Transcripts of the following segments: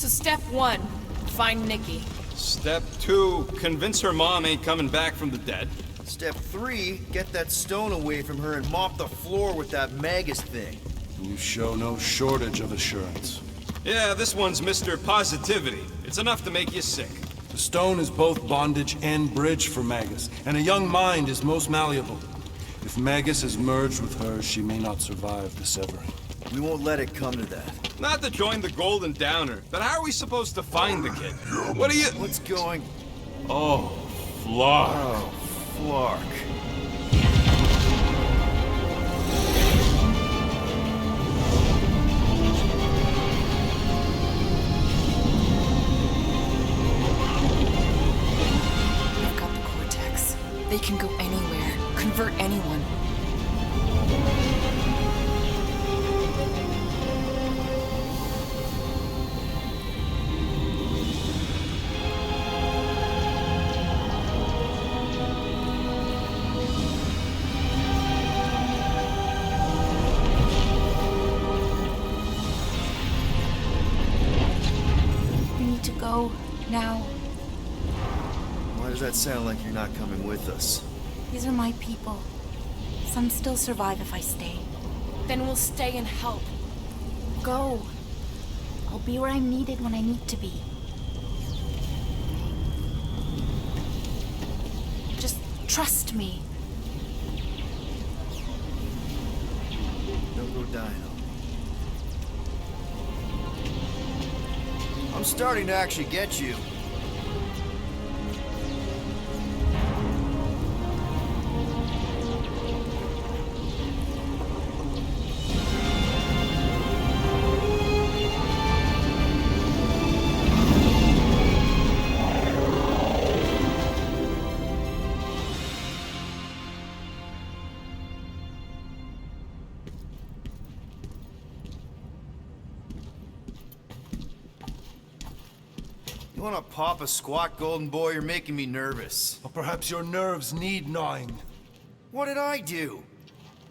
So step 1, find Nikki. Step 2, convince her mom ain't coming back from the dead. Step 3, get that stone away from her and mop the floor with that Magus thing. You show no shortage of assurance. Yeah, this one's Mr. Positivity. It's enough to make you sick. The stone is both bondage and bridge for Magus, and a young mind is most malleable. If Magus is merged with her, she may not survive the severing. We won't let it come to that. Not to join the Golden Downer, but how are we supposed to find the kid? What are you... What's going... Oh, Flark. Oh, Flark. I've got the Cortex. They can go anywhere, convert anyone. Now, Why does that sound like you're not coming with us? these are my people. Some still survive if I stay. Then we'll stay and help. Go. I'll be where I'm needed when I need to be. Just trust me. Don't go dying on me. I'm starting to actually get you. You wanna pop a squat, golden boy? You're making me nervous. Or perhaps your nerves need gnawing. What did I do?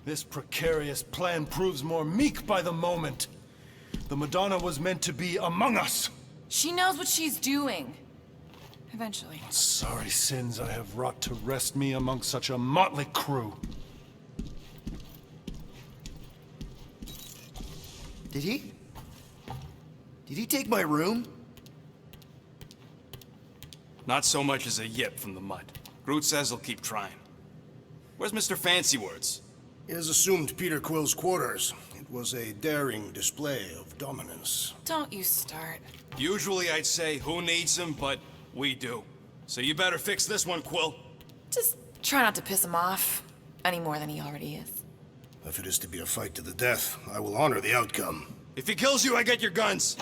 This precarious plan proves more meek by the moment. The Madonna was meant to be among us. She knows what she's doing. Eventually. Sorry sins I have wrought to wrest me among such a motley crew. Did he? Did he take my room? Not so much as a yip from the mud. Groot says he'll keep trying. Where's Mr. Fancy Words? He has assumed Peter Quill's quarters. It was a daring display of dominance. Don't you start. Usually I'd say, who needs him, but we do. So you better fix this one, Quill. Just try not to piss him off any more than he already is. If it is to be a fight to the death, I will honor the outcome. If he kills you, I get your guns.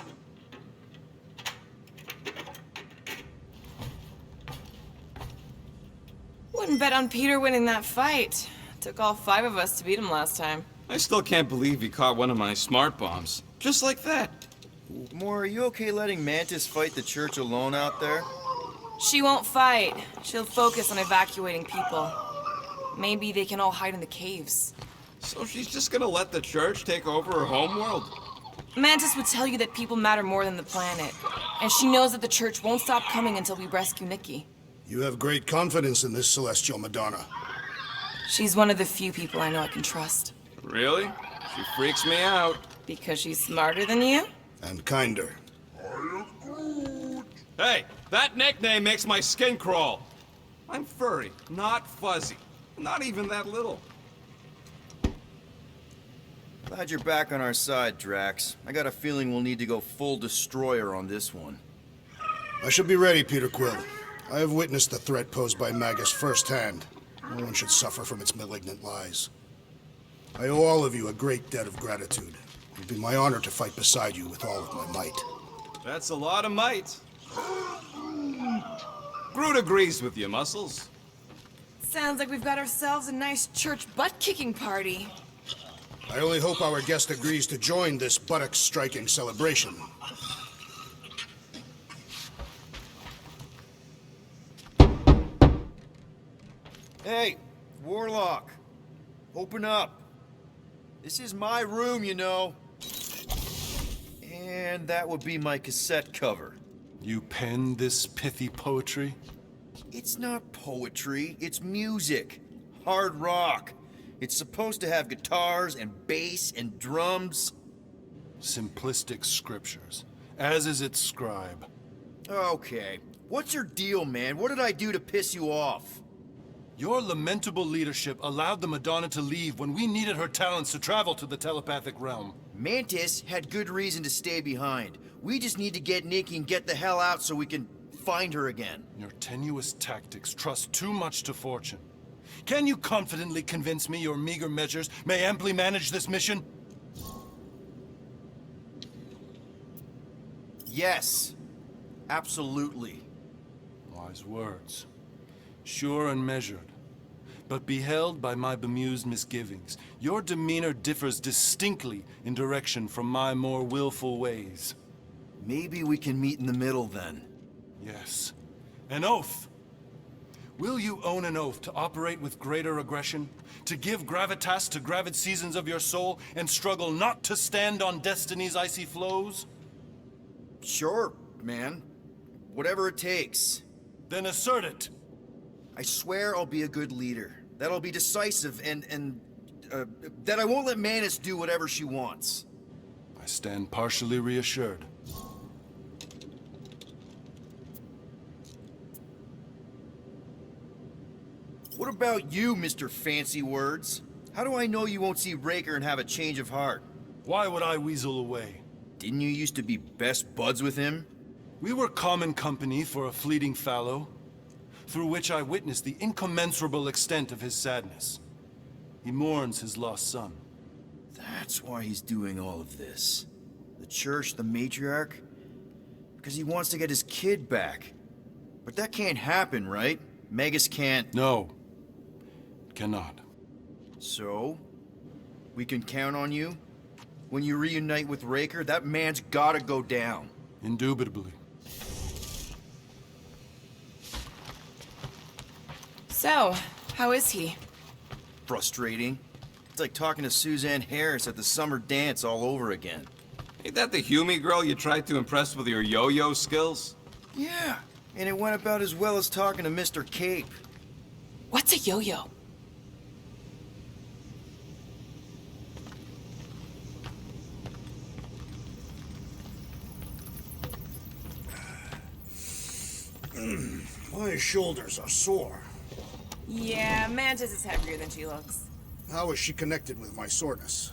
Wouldn't bet on Peter winning that fight. Took all 5 of us to beat him last time. I still can't believe he caught one of my smart bombs. Just like that. Moore, are you okay letting Mantis fight the church alone out there? She won't fight. She'll focus on evacuating people. Maybe they can all hide in the caves. So she's just gonna let the church take over her homeworld? Mantis would tell you that people matter more than the planet. And she knows that the church won't stop coming until we rescue Nikki. You have great confidence in this celestial Madonna. She's one of the few people I know I can trust. Really? She freaks me out. Because she's smarter than you? And kinder. Hey, that nickname makes my skin crawl. I'm furry, not fuzzy. Not even that little. Glad you're back on our side, Drax. I got a feeling we'll need to go full destroyer on this one. I shall be ready, Peter Quill. I have witnessed the threat posed by Magus firsthand. No one should suffer from its malignant lies. I owe all of you a great debt of gratitude. It would be my honor to fight beside you with all of my might. That's a lot of might. Groot agrees with you, Muscles. Sounds like we've got ourselves a nice church butt-kicking party. I only hope our guest agrees to join this buttocks-striking celebration. Hey, Warlock. Open up. This is my room, you know. And that would be my cassette cover. You penned this pithy poetry? It's not poetry, it's music. Hard rock. It's supposed to have guitars and bass and drums. Simplistic scriptures, as is its scribe. Okay. What's your deal, man? What did I do to piss you off? Your lamentable leadership allowed the Madonna to leave when we needed her talents to travel to the telepathic realm. Mantis had good reason to stay behind. We just need to get Nikki and get the hell out so we can find her again. Your tenuous tactics trust too much to fortune. Can you confidently convince me your meager measures may amply manage this mission? Yes. Absolutely. Wise words. Sure and measured. But beheld by my bemused misgivings, your demeanor differs distinctly in direction from my more willful ways. Maybe we can meet in the middle then. Yes. An oath. Will you own an oath to operate with greater aggression? To give gravitas to gravid seasons of your soul and struggle not to stand on destiny's icy flows? Sure, man. Whatever it takes. Then assert it. I swear I'll be a good leader. That I'll be decisive and that I won't let Mantis do whatever she wants. I stand partially reassured. What about you, Mr. Fancy Words? How do I know you won't see Raker and have a change of heart? Why would I weasel away? Didn't you used to be best buds with him? We were common company for a fleeting fallow, through which I witnessed the incommensurable extent of his sadness. He mourns his lost son. That's why he's doing all of this. The church, the matriarch? Because he wants to get his kid back. But that can't happen, right? Magus can't... No. Cannot. So? We can count on you? When you reunite with Raker, that man's gotta go down. Indubitably. So, how is he? Frustrating. It's like talking to Suzanne Harris at the summer dance all over again. Ain't that the Hume girl you tried to impress with your yo-yo skills? Yeah, and it went about as well as talking to Mr. Cape. What's a yo-yo? My shoulders are sore. Yeah, Mantis is heavier than she looks. How is she connected with my soreness?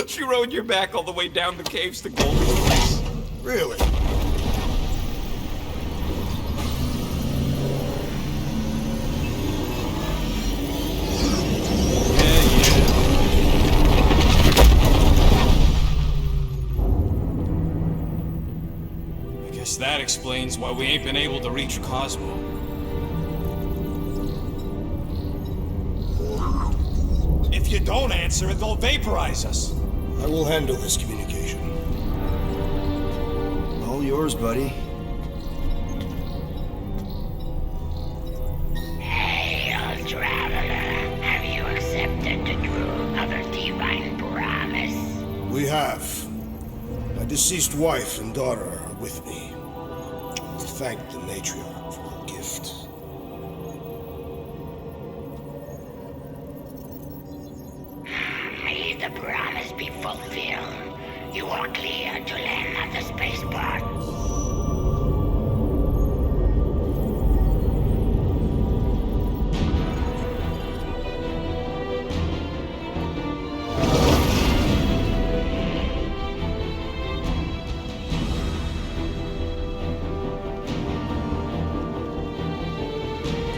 She rode your back all the way down the caves to Goldie's place. Really? I guess that explains why we ain't been able to reach Cosmo. If you don't answer it, they'll vaporize us. I will handle this communication. All yours, buddy. Hail, traveler. Have you accepted the truth of a divine promise? We have. My deceased wife and daughter are with me. Thank the matriarch for her gift. May the promise be fulfilled. You are clear to land at the spaceport.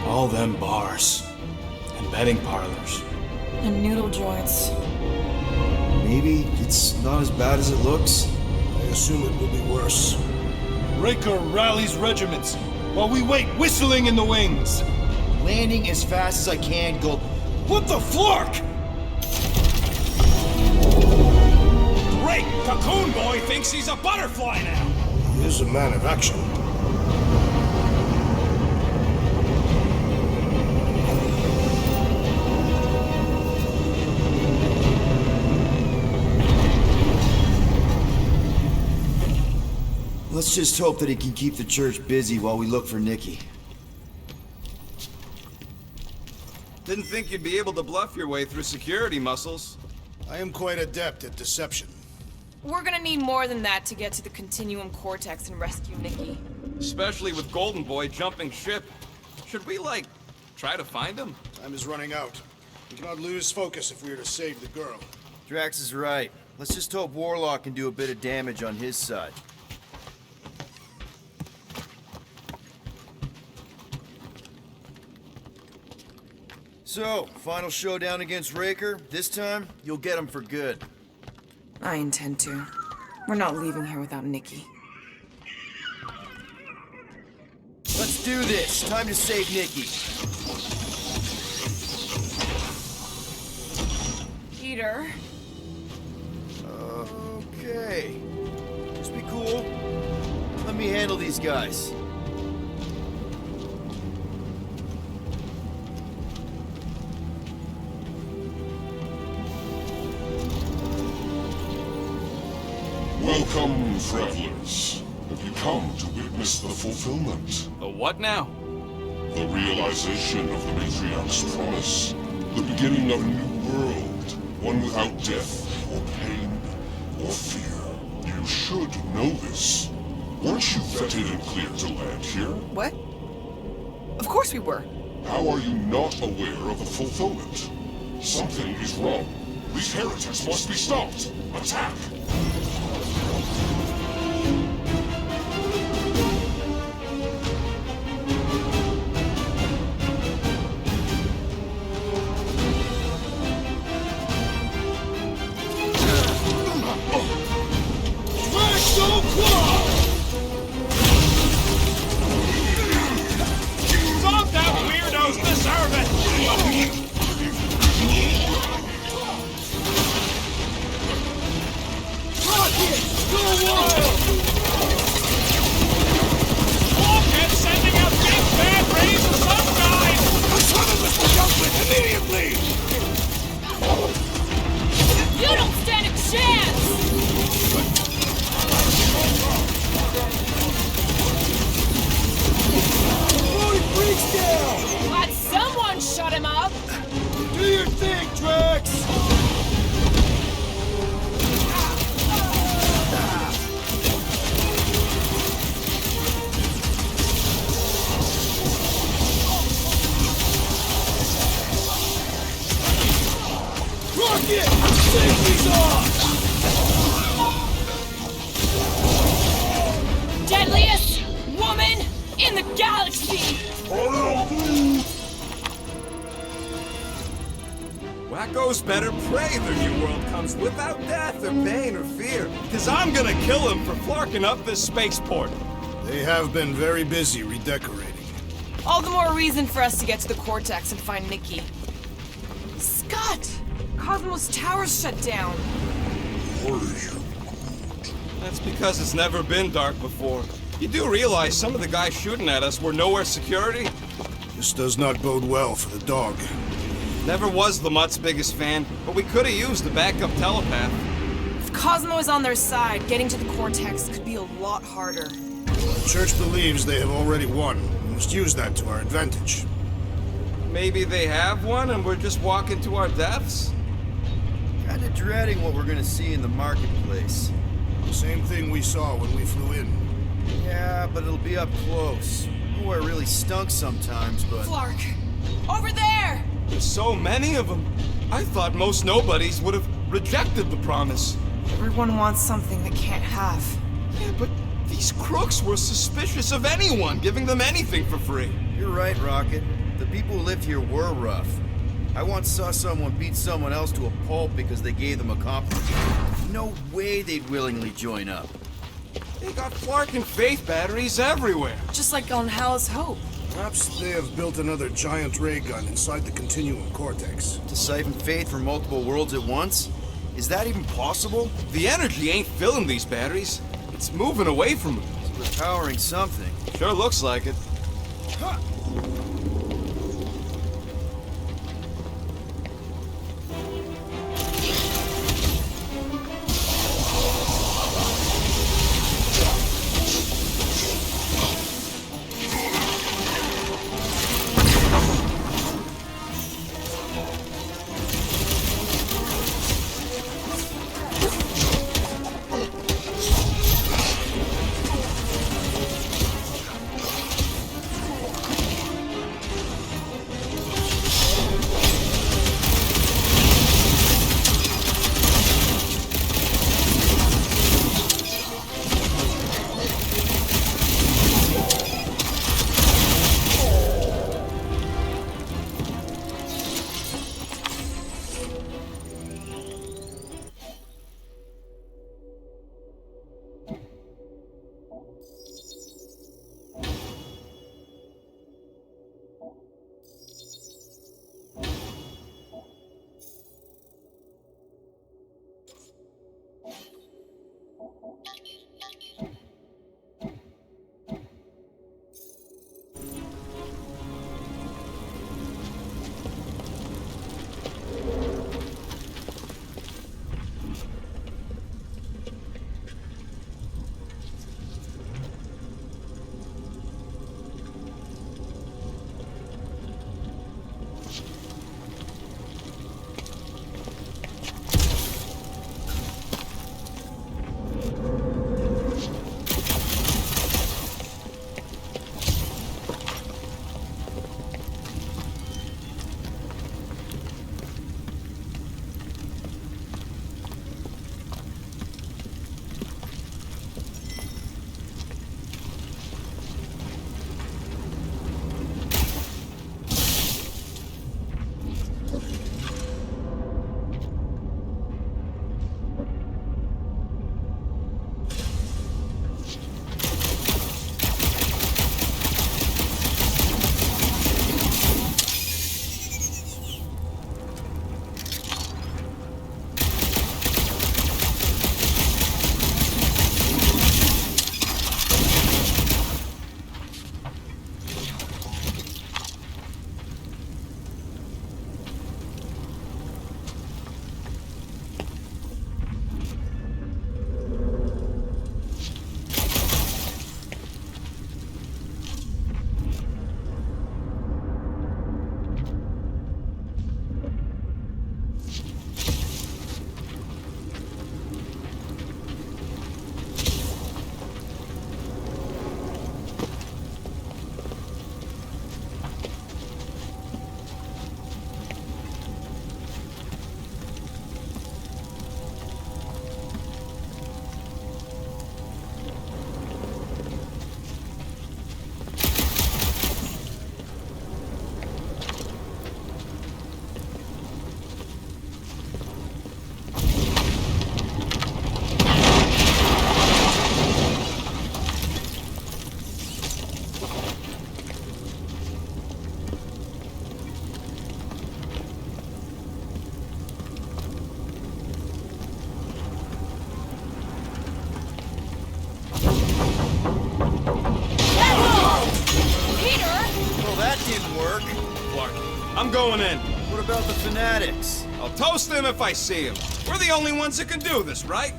All them bars and betting parlors. And noodle joints. Maybe it's not as bad as it looks. I assume it will be worse. Raker rallies regiments, while we wait whistling in the wings. Landing as fast as I can, Gold. What the flark? Great! Cocoon Boy thinks he's a butterfly now! He is a man of action. Let's just hope that he can keep the church busy while we look for Nikki. Didn't think you'd be able to bluff your way through security muscles. I am quite adept at deception. We're gonna need more than that to get to the Continuum Cortex and rescue Nikki. Especially with Golden Boy jumping ship. Should we, try to find him? Time is running out. We cannot lose focus if we are to save the girl. Drax is right. Let's just hope Warlock can do a bit of damage on his side. So, final showdown against Raker. This time, you'll get him for good. I intend to. We're not leaving here without Nikki. Let's do this. Time to save Nikki. Peter? Okay. Just be cool. Let me handle these guys. Welcome, travelers. Have you come to witness the fulfillment? The what now? The realization of the Matriarch's promise. The beginning of a new world. One without death, or pain, or fear. You should know this. Weren't you vetted and cleared to land here? What? Of course we were. How are you not aware of the fulfillment? Something is wrong. These heretics must be stopped. Attack! Stop that weirdo's deserve it! Rocket sending out big bad rays of some kind! The son of us will jump with immediately! You don't stand a chance! Freaks down! Glad someone shut him up! Do your thing, Drax! Rocket! Safety's off! Deadliest woman in the galaxy! Wacko's better pray their new world comes without death or pain or fear. Cause I'm gonna kill him for flarking up this spaceport. They have been very busy redecorating. All the more reason for us to get to the Cortex and find Nikki. Scott! Cosmos Tower's shut down. That's because it's never been dark before. You do realize some of the guys shooting at us were Knowhere security? This does not bode well for the dog. Never was the Mutt's biggest fan, but we could have used a backup telepath. If Cosmo is on their side, getting to the Cortex could be a lot harder. The Church believes they have already won. We must use that to our advantage. Maybe they have won and we're just walking to our deaths? Kinda dreading what we're gonna see in the marketplace. The same thing we saw when we flew in. Yeah, but it'll be up close. Nowhere really stunk sometimes, but... Flark! Over there! There's so many of them. I thought most nobodies would have rejected the promise. Everyone wants something they can't have. Yeah, but these crooks were suspicious of anyone giving them anything for free. You're right, Rocket. The people who lived here were rough. I once saw someone beat someone else to a pulp because they gave them a compliment. No way they'd willingly join up. They got Flark and Faith batteries everywhere. Just like on Hal's Hope. Perhaps they have built another giant ray gun inside the Continuum Cortex. To siphon faith from multiple worlds at once? Is that even possible? The energy ain't filling these batteries. It's moving away from them. So they're powering something. Sure looks like it. Huh. I'm going in. What about the fanatics? I'll toast them if I see them. We're the only ones that can do this, right?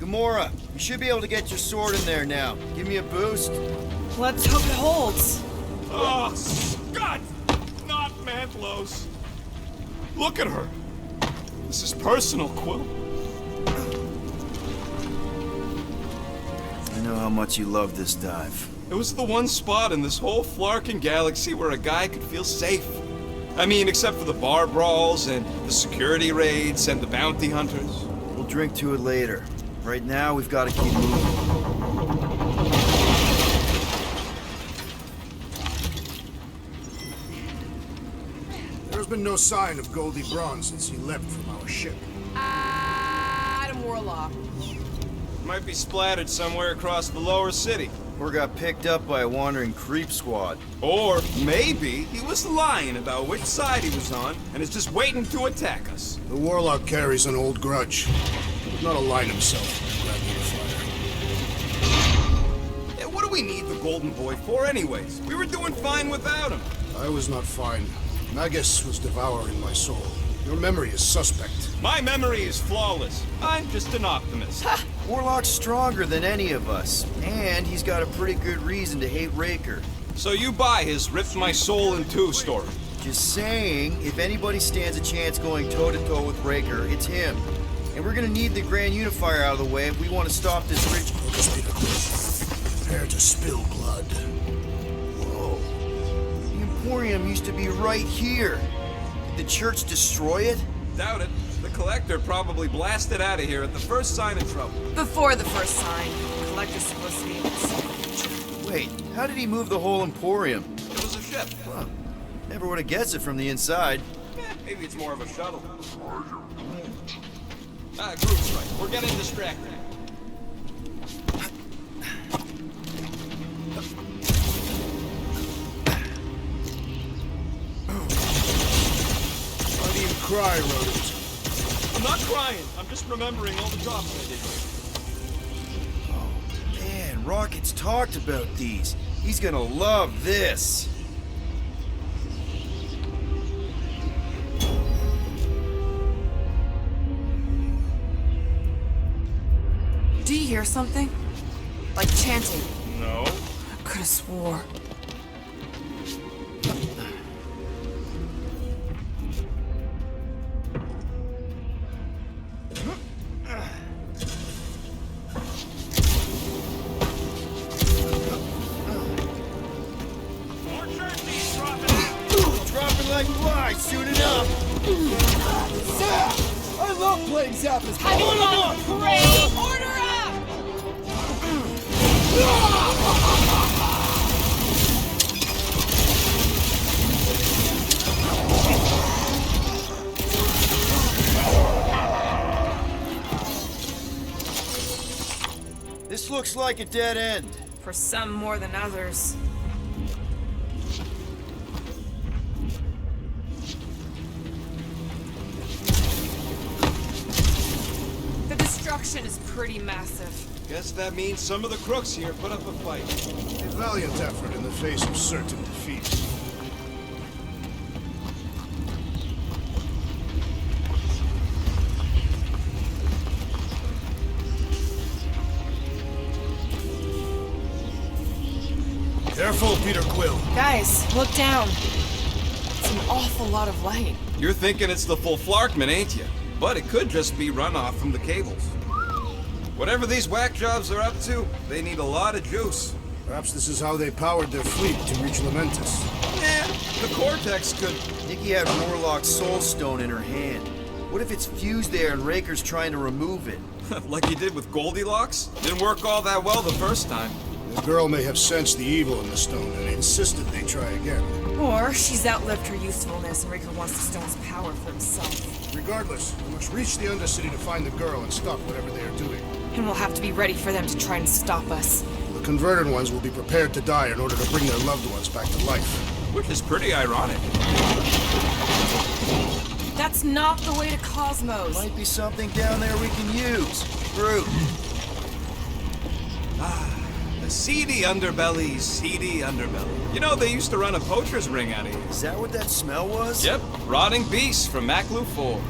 Gamora, you should be able to get your sword in there now. Give me a boost. Let's hope it holds. Oh, God! Not Mantlos. Look at her. This is personal, Quill. I know how much you love this dive. It was the one spot in this whole Flarkin galaxy where a guy could feel safe. I mean, except for the bar brawls and the security raids and the bounty hunters. We'll drink to it later. Right now, we've got to keep moving. There's been no sign of Goldie Braun since he left from our ship. Adam Warlock. Might be splattered somewhere across the lower city. Or got picked up by a wandering creep squad. Or maybe he was lying about which side he was on and is just waiting to attack us. The Warlock carries an old grudge. He would not align himself with the fire. Yeah, what do we need the Golden Boy for anyways? We were doing fine without him. I was not fine. Magus was devouring my soul. Your memory is suspect. My memory is flawless. I'm just an optimist. Ha! Warlock's stronger than any of us, and he's got a pretty good reason to hate Raker. So you buy his ripped my soul in two story. Just saying, if anybody stands a chance going toe-to-toe with Raker, it's him. And we're gonna need the Grand Unifier out of the way if we want to stop this rich... Focus, Peter Quill. Prepare to spill blood. Whoa. The Emporium used to be right here. Did the church destroy it? Doubt it. The Collector probably blasted out of here at the first sign of trouble. Before the first sign. Collector's supposed to be in the city. Wait, how did he move the whole Emporium? It was a ship. Huh. Never would have guessed it from the inside. Maybe it's more of a shuttle. Group's right. We're getting distracted. Why do you cry, rodent? I'm not crying. I'm just remembering all the jobs I did here. Man, Rocket's talked about these. He's gonna love this. Do you hear something? Like chanting. No. I could have swore. Dropping like flies, soon enough. I love playing Zappa's. Great! Order up! This looks like a dead end. For some more than others. The destruction is pretty massive. Guess that means some of the crooks here put up a fight. A valiant effort in the face of certain defeat. Careful, Peter Quill. Guys, look down. It's an awful lot of light. You're thinking it's the full Flarkman, ain't you? But it could just be runoff from the cables. Whatever these whack jobs are up to, they need a lot of juice. Perhaps this is how they powered their fleet to reach Lamentus. Yeah, the Cortex could... Nikki had Warlock's soul stone in her hand. What if it's fused there and Raker's trying to remove it? like he did with Goldilocks? Didn't work all that well the first time. The girl may have sensed the evil in the stone and insisted they try again. Or she's outlived her usefulness and Raker wants the stone's power for himself. Regardless, we must reach the Undercity to find the girl and stop whatever they are doing. And we'll have to be ready for them to try and stop us. The converted ones will be prepared to die in order to bring their loved ones back to life. Which is pretty ironic. That's not the way to Cosmos. Might be something down there we can use. Fruit. The seedy underbelly, seedy underbelly. You know, they used to run a poacher's ring out of here. Is that what that smell was? Yep, rotting beasts from Maclu 4.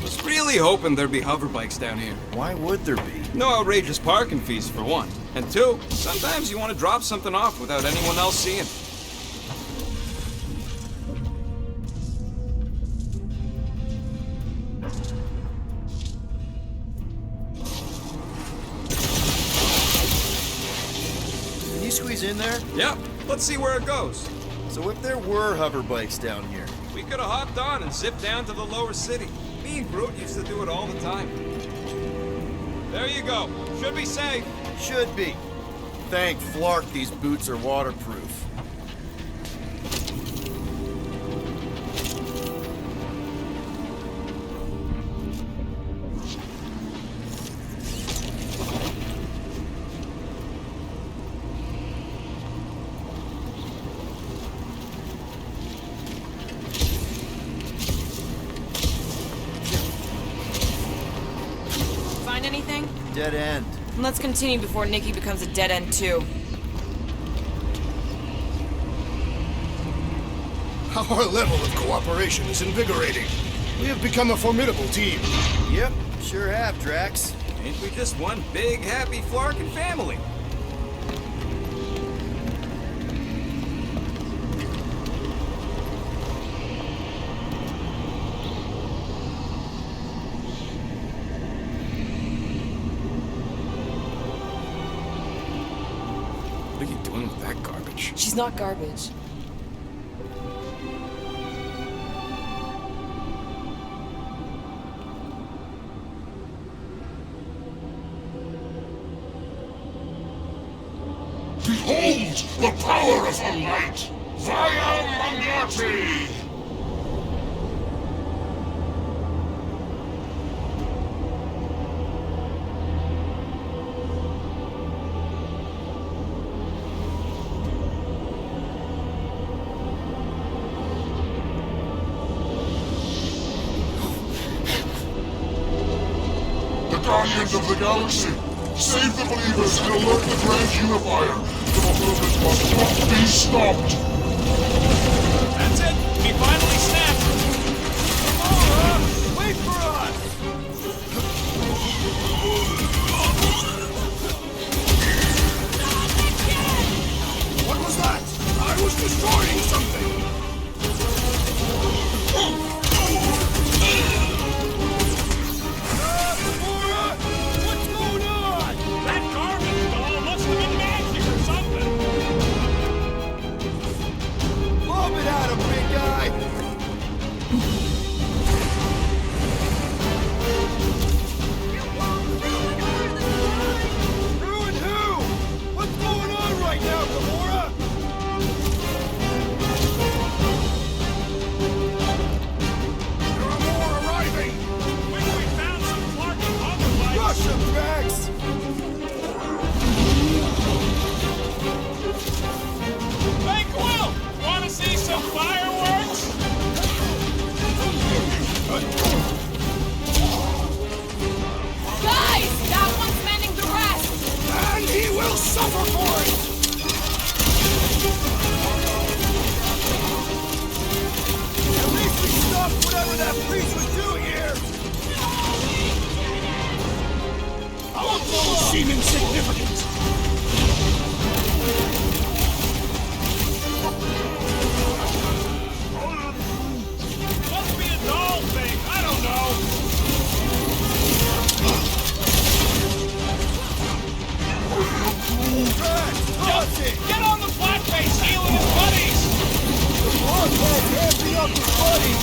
Was really hoping there'd be hover bikes down here. Why would there be? No outrageous parking fees, for one. And two, sometimes you want to drop something off without anyone else seeing. Can you squeeze in there? Yep, let's see where it goes. So if there were hover bikes down here, We could have hopped on and zipped down to the lower city. Me and Groot used to do it all the time. There you go. Should be safe. should be. Thank Flark these boots are waterproof. Find anything? Dead end. Let's continue before Nikki becomes a dead end too. Our level of cooperation is invigorating. We have become a formidable team. Yep, sure have, Drax. Ain't we just one big, happy Flarkin family? What are you doing with that garbage? She's not garbage. Behold the power of the light! Via Manati! guardians of the galaxy. Save the believers and alert the Grand Unifier. The movement must not be stopped. That's it. We finally snapped. Wait for us! What was that? I was destroying something! What's going on? That garbage ball must have been magic or something. Lob it at him, big guy! Ruin who? What's going on right now, Gamora? There are more arriving! When we found some Clark and Hunger lights. Rush him, Max! Hey, Quill! Want to see some fireworks? Guys! That one's mending the rest! And he will suffer for it! At least we stopped whatever that priest was doing here! Our blows seem insignificant! Must be a doll thing. I don't know. Get on the flat face, healing his buddies! Hardcore camping up his buddies!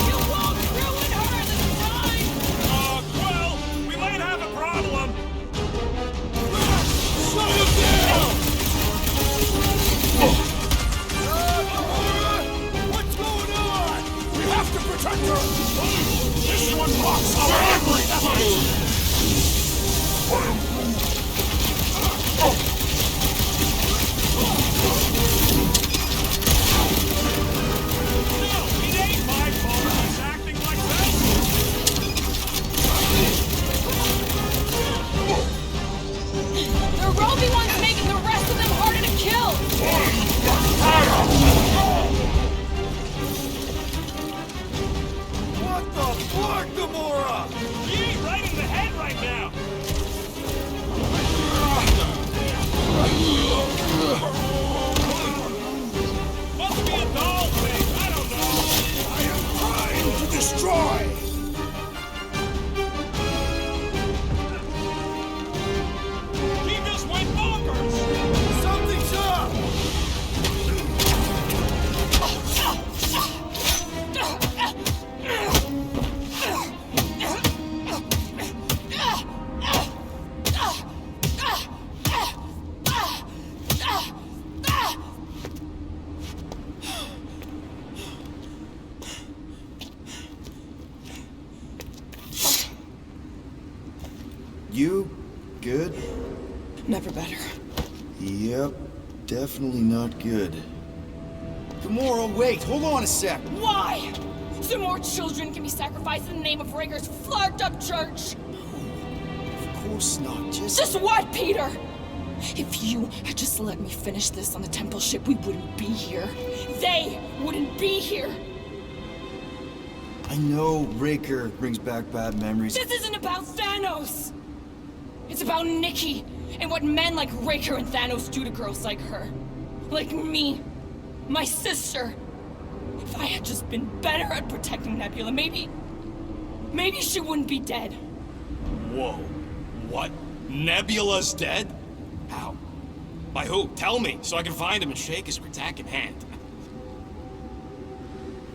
You won't ruin her this time! Quill, we might have a problem. Shut him down! Gamora! What's going on? We have to protect her! This one mocks our every effort! No, it ain't my fault he's acting like this. The Roby one's making the rest of them harder to kill! What the fuck, Gamora? He ain't right in the head right now. Must be a doll thing. I don't know. I am trying to destroy! He just went bonkers. Something's up! You good? Never better. Yep, definitely not good. Gamora, wait, hold on a sec. Why? So more children can be sacrificed in the name of Raker's flarked up church? Of course not, Just what, Peter? If you had just let me finish this on the temple ship, we wouldn't be here. They wouldn't be here. I know Raker brings back bad memories. This isn't about Thanos. It's about Nikki and what men like Raker and Thanos do to girls like her. Like me. My sister. If I had just been better at protecting Nebula, maybe she wouldn't be dead. Whoa. What? Nebula's dead? How? By who? Tell me, so I can find him and shake his Kraken hand.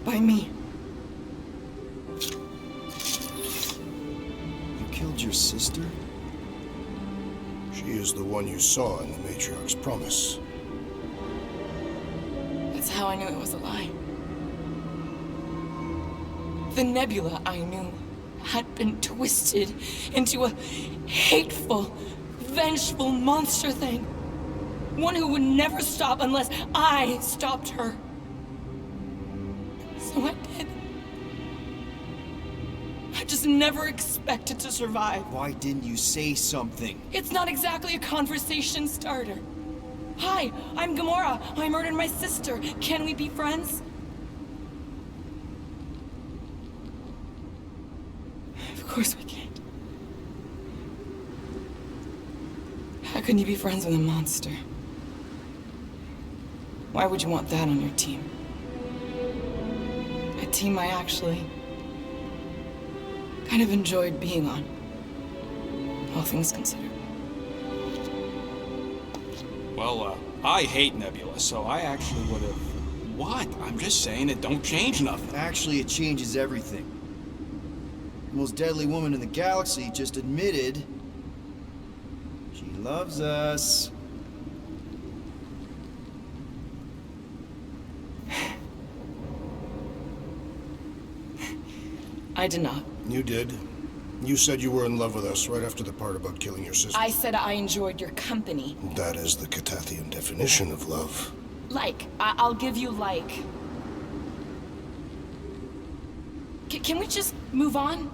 By me. You killed your sister? She is the one you saw in the Matriarch's promise. That's how I knew it was a lie. The Nebula I knew had been twisted into a hateful, vengeful monster thing. One who would never stop unless I stopped her. So I did. I just never expected to survive. Why didn't you say something? It's not exactly a conversation starter. Hi, I'm Gamora. I murdered my sister. Can we be friends? Of course we can't. How can you be friends with a monster? Why would you want that on your team? A team I actually kind of enjoyed being on, all things considered. Well, I hate Nebula, so I actually would have... What? I'm just saying it don't change nothing. Actually, it changes everything. The most deadly woman in the galaxy just admitted she loves us. I did not. You did. You said you were in love with us right after the part about killing your sister. I said I enjoyed your company. That is the Kitathian definition of love. Like. I'll give you like. Can we just move on?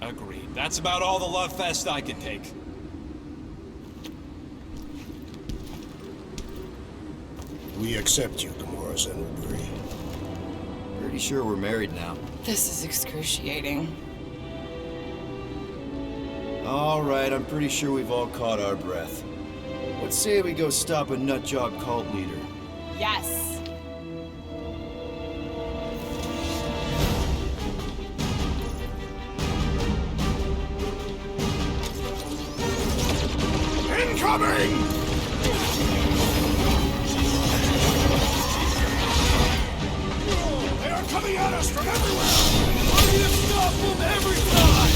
Agreed. That's about all the love fest I can take. We accept you, Gamora Zenruburi. Pretty sure we're married now. This is excruciating. All right, I'm pretty sure we've all caught our breath. Let's say we go stop a nutjob cult leader. Yes. Incoming! They are coming at us from everywhere! We're gonna stop them every time!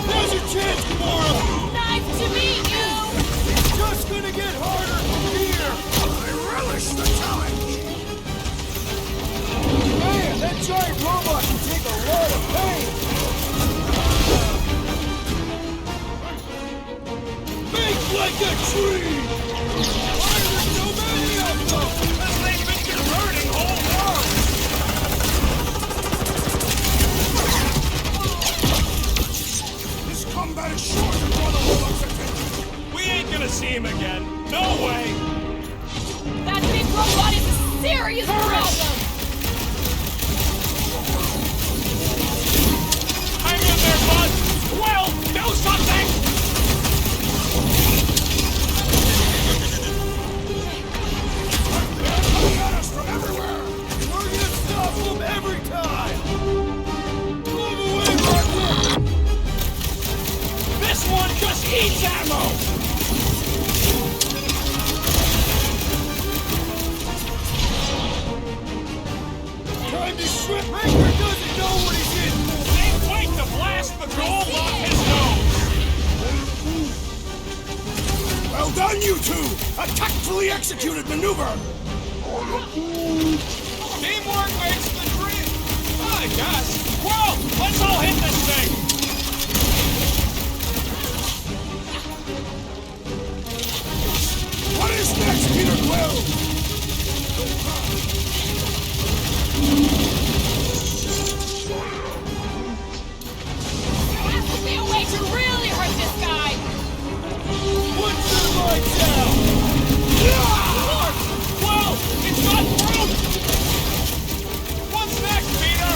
There's your chance, Gamora! Nice to meet you! It's just gonna get harder from here! I relish the challenge! Man, that giant robot can take a lot of pain! Think like a tree! Why are there so many of them? Because they've been converting whole worlds! This combat is sure to draw the Warlock's attention! We ain't gonna see him again. No way! That big robot is a serious problem! Hang in there, bud! Well, do something! They're coming at us from everywhere! We're gonna stop them every time! Move away, Roger! This one just eats ammo! Time to strip! Raker doesn't know what he's in for! Can't wait to blast the gold off his nose! Well done, you two! A tactfully executed maneuver! Teamwork makes the dream! I guess. Well, let's all hit this thing! What is next, Peter Quill? There has to be a way to really hurt this guy! Put your lights out! Mark! Whoa! It's got through! What's next, Peter?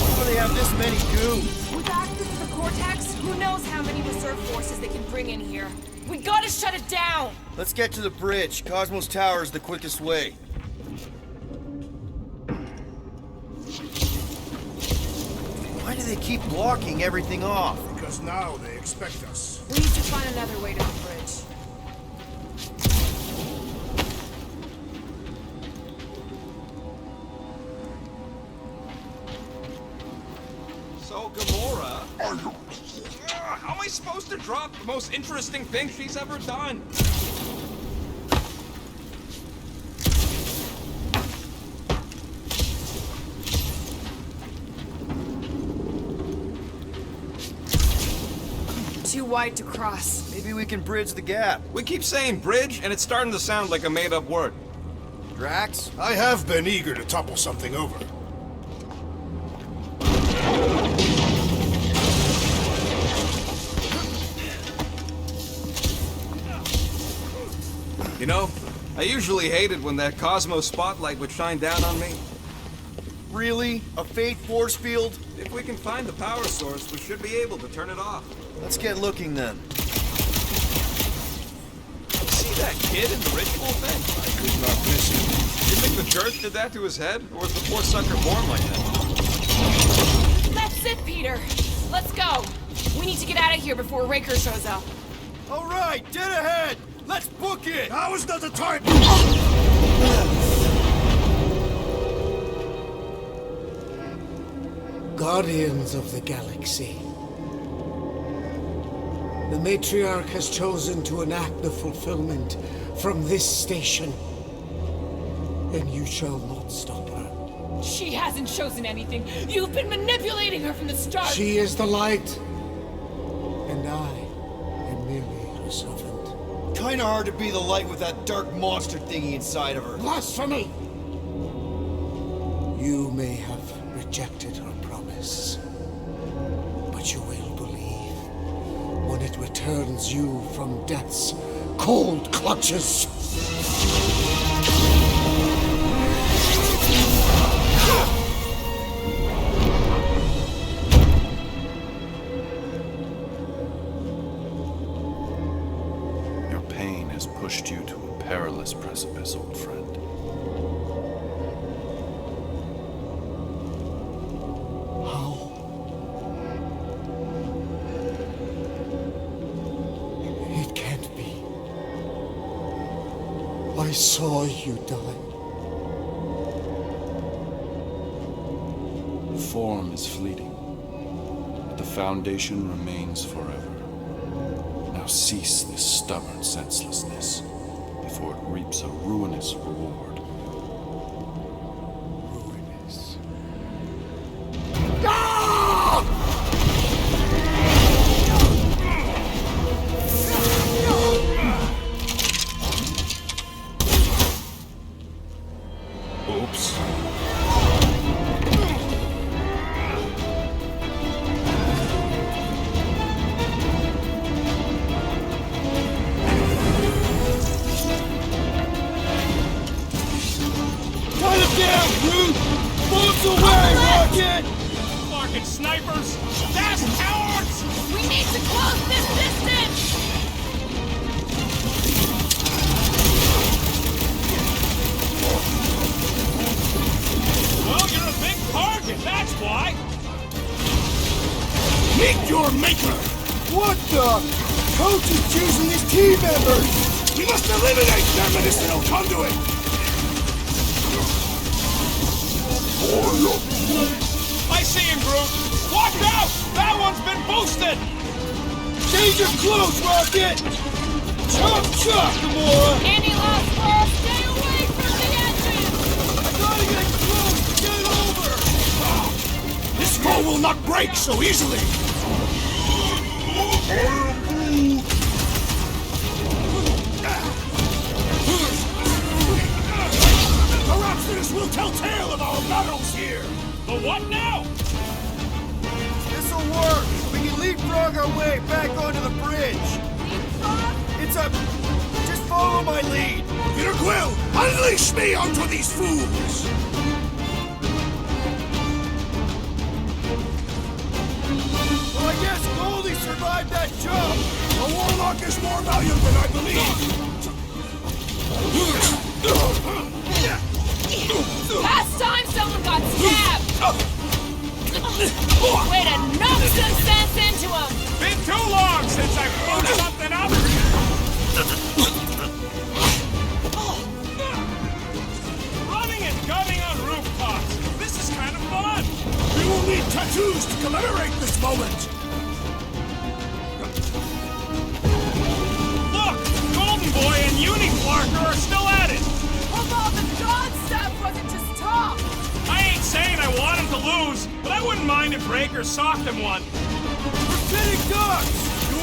How do they have this many goons? With access to the Cortex, who knows how many reserve forces they can bring in here. We gotta shut it down! Let's get to the bridge. Cosmos Tower is the quickest way. Why do they keep blocking everything off? Because now they expect us. We need to find another way to the bridge. So, Gamora... How am I supposed to drop the most interesting thing she's ever done? too wide to cross. Maybe we can bridge the gap. We keep saying bridge, and it's starting to sound like a made-up word. Drax? I have been eager to topple something over. You know, I usually hated when that Cosmo spotlight would shine down on me. Really? A fate force field? If we can find the power source, we should be able to turn it off. Let's get looking then. See that kid in the ritual thing? I could not miss it. You think the church did that to his head? Or was the poor sucker born like that? That's it, Peter. Let's go. We need to get out of here before Raker shows up. All right, dead ahead! Let's book it! Now is not the time! Guardians of the Galaxy. The Matriarch has chosen to enact the fulfillment from this station. And you shall not stop her. She hasn't chosen anything. You've been manipulating her from the start. She is the light. And I am merely her servant. Kinda hard to be the light with that dark monster thingy inside of her. Blasphemy! You may have rejected her promise, but you will believe when it returns you from death's cold clutches. Your pain has pushed you to a perilous precipice, old friend. It can't be. I saw you die. Form is fleeting, but the foundation remains forever. Now cease this stubborn senselessness before it reaps a ruinous reward. Ruinous. Oops. Cut it down, Groot! Bombs away, Rocket! Fucking snipers! Fast cowards! We need to close this distance! Well, you're a big target, that's why! Meet your maker! What the? Coach is choosing his team members! We must eliminate their medicinal conduit! I see him, Groot! Watch out! That one's been boosted! Danger close, Rocket! Chop, chop, Gamora! Any last words? Stay away from the engine! I gotta get close to get over! This skull will not break so easily! Perhaps this will tell tale of our battles here! The what now? This'll work! We can leapfrog our way back onto the bridge! It's a... Just follow my lead! Peter Quill, unleash me onto these fools! Well, I guess Goldie survived that jump! The Warlock is more valiant than I believe! Last time someone got stabbed! Way to knock some sense into him! Been too long since I blew something up! Running and gunning on rooftops! This is kind of fun! We will need tattoos to commemorate this moment! Look! Golden Boy and Uniflarker are still at it! Although the god stuff wasn't just talk! I ain't saying I want him to lose, but I wouldn't mind if Raker socked him one. We're getting ducks! You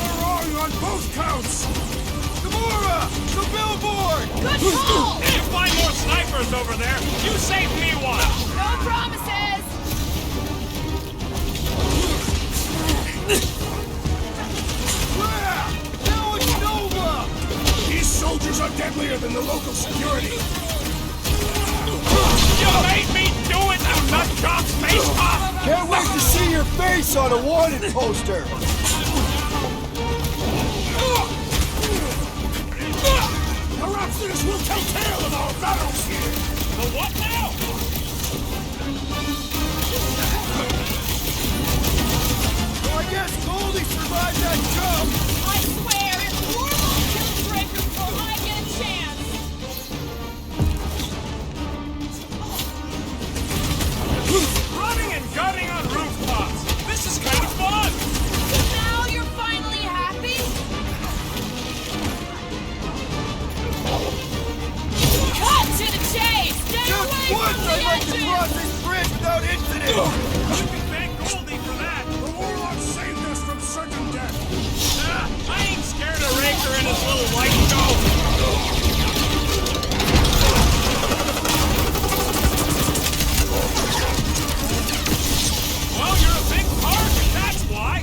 on both counts! Gamora! The billboard! Good call! If you find more snipers over there, you save me one! No promises! Yeah! Now it's Nova! These soldiers are deadlier than the local security! You made me do it, you nutjob face off! Can't wait to see your face on a wanted poster! Perhaps this will tell tale of our battles here! The what now? So I guess Goldie survived that jump! I swear, if Warlock kills Breaker before I get a chance! Running and gunning on rooftops! This is kind of fun! Now you're finally happy? Cut to the chase! Stay Just away once from the I'd like to edges! cross this bridge without incident! You can thank Goldie for that! The Warlock saved us from certain death! I ain't scared of Raker and his little light show! Well, you're a big target, that's why!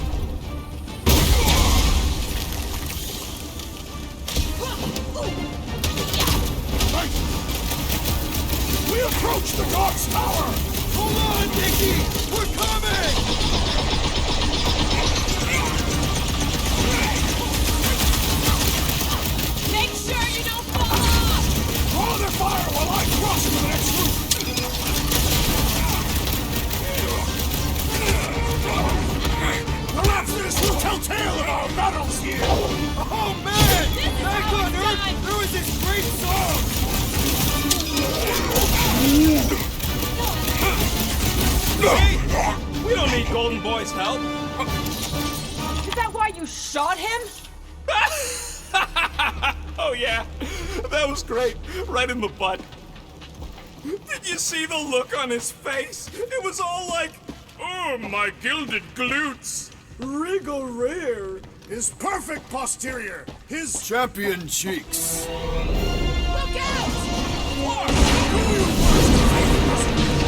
We approach the God's Tower! Hold on, Nicky! We're coming! Make sure you don't fall off! Draw their fire while I cross to the next roof! Perhaps this will tell tale of our battles here! Oh man! This is Back how on it's Earth, done. there was this great song! Hey, we don't need Golden Boy's help. Is that why you shot him? Oh yeah, that was great. Right in the butt. Did you see the look on his face? It was all like, oh, my gilded glutes. Regal Rear! His perfect posterior! His Champion cheeks. Look out!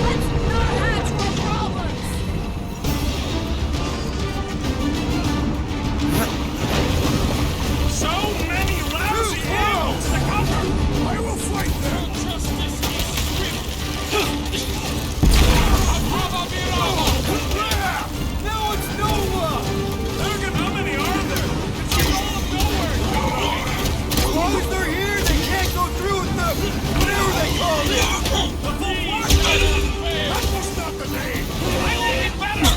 Let's Not hatch more problems! So many lousy angles to cover! I will fight them! Yeah! Now it's Nova! Look at how many are there! It's all of Knowhere! As long as they're here, they can't go through with the whatever they call it! The full force! That was not the name! I like it better!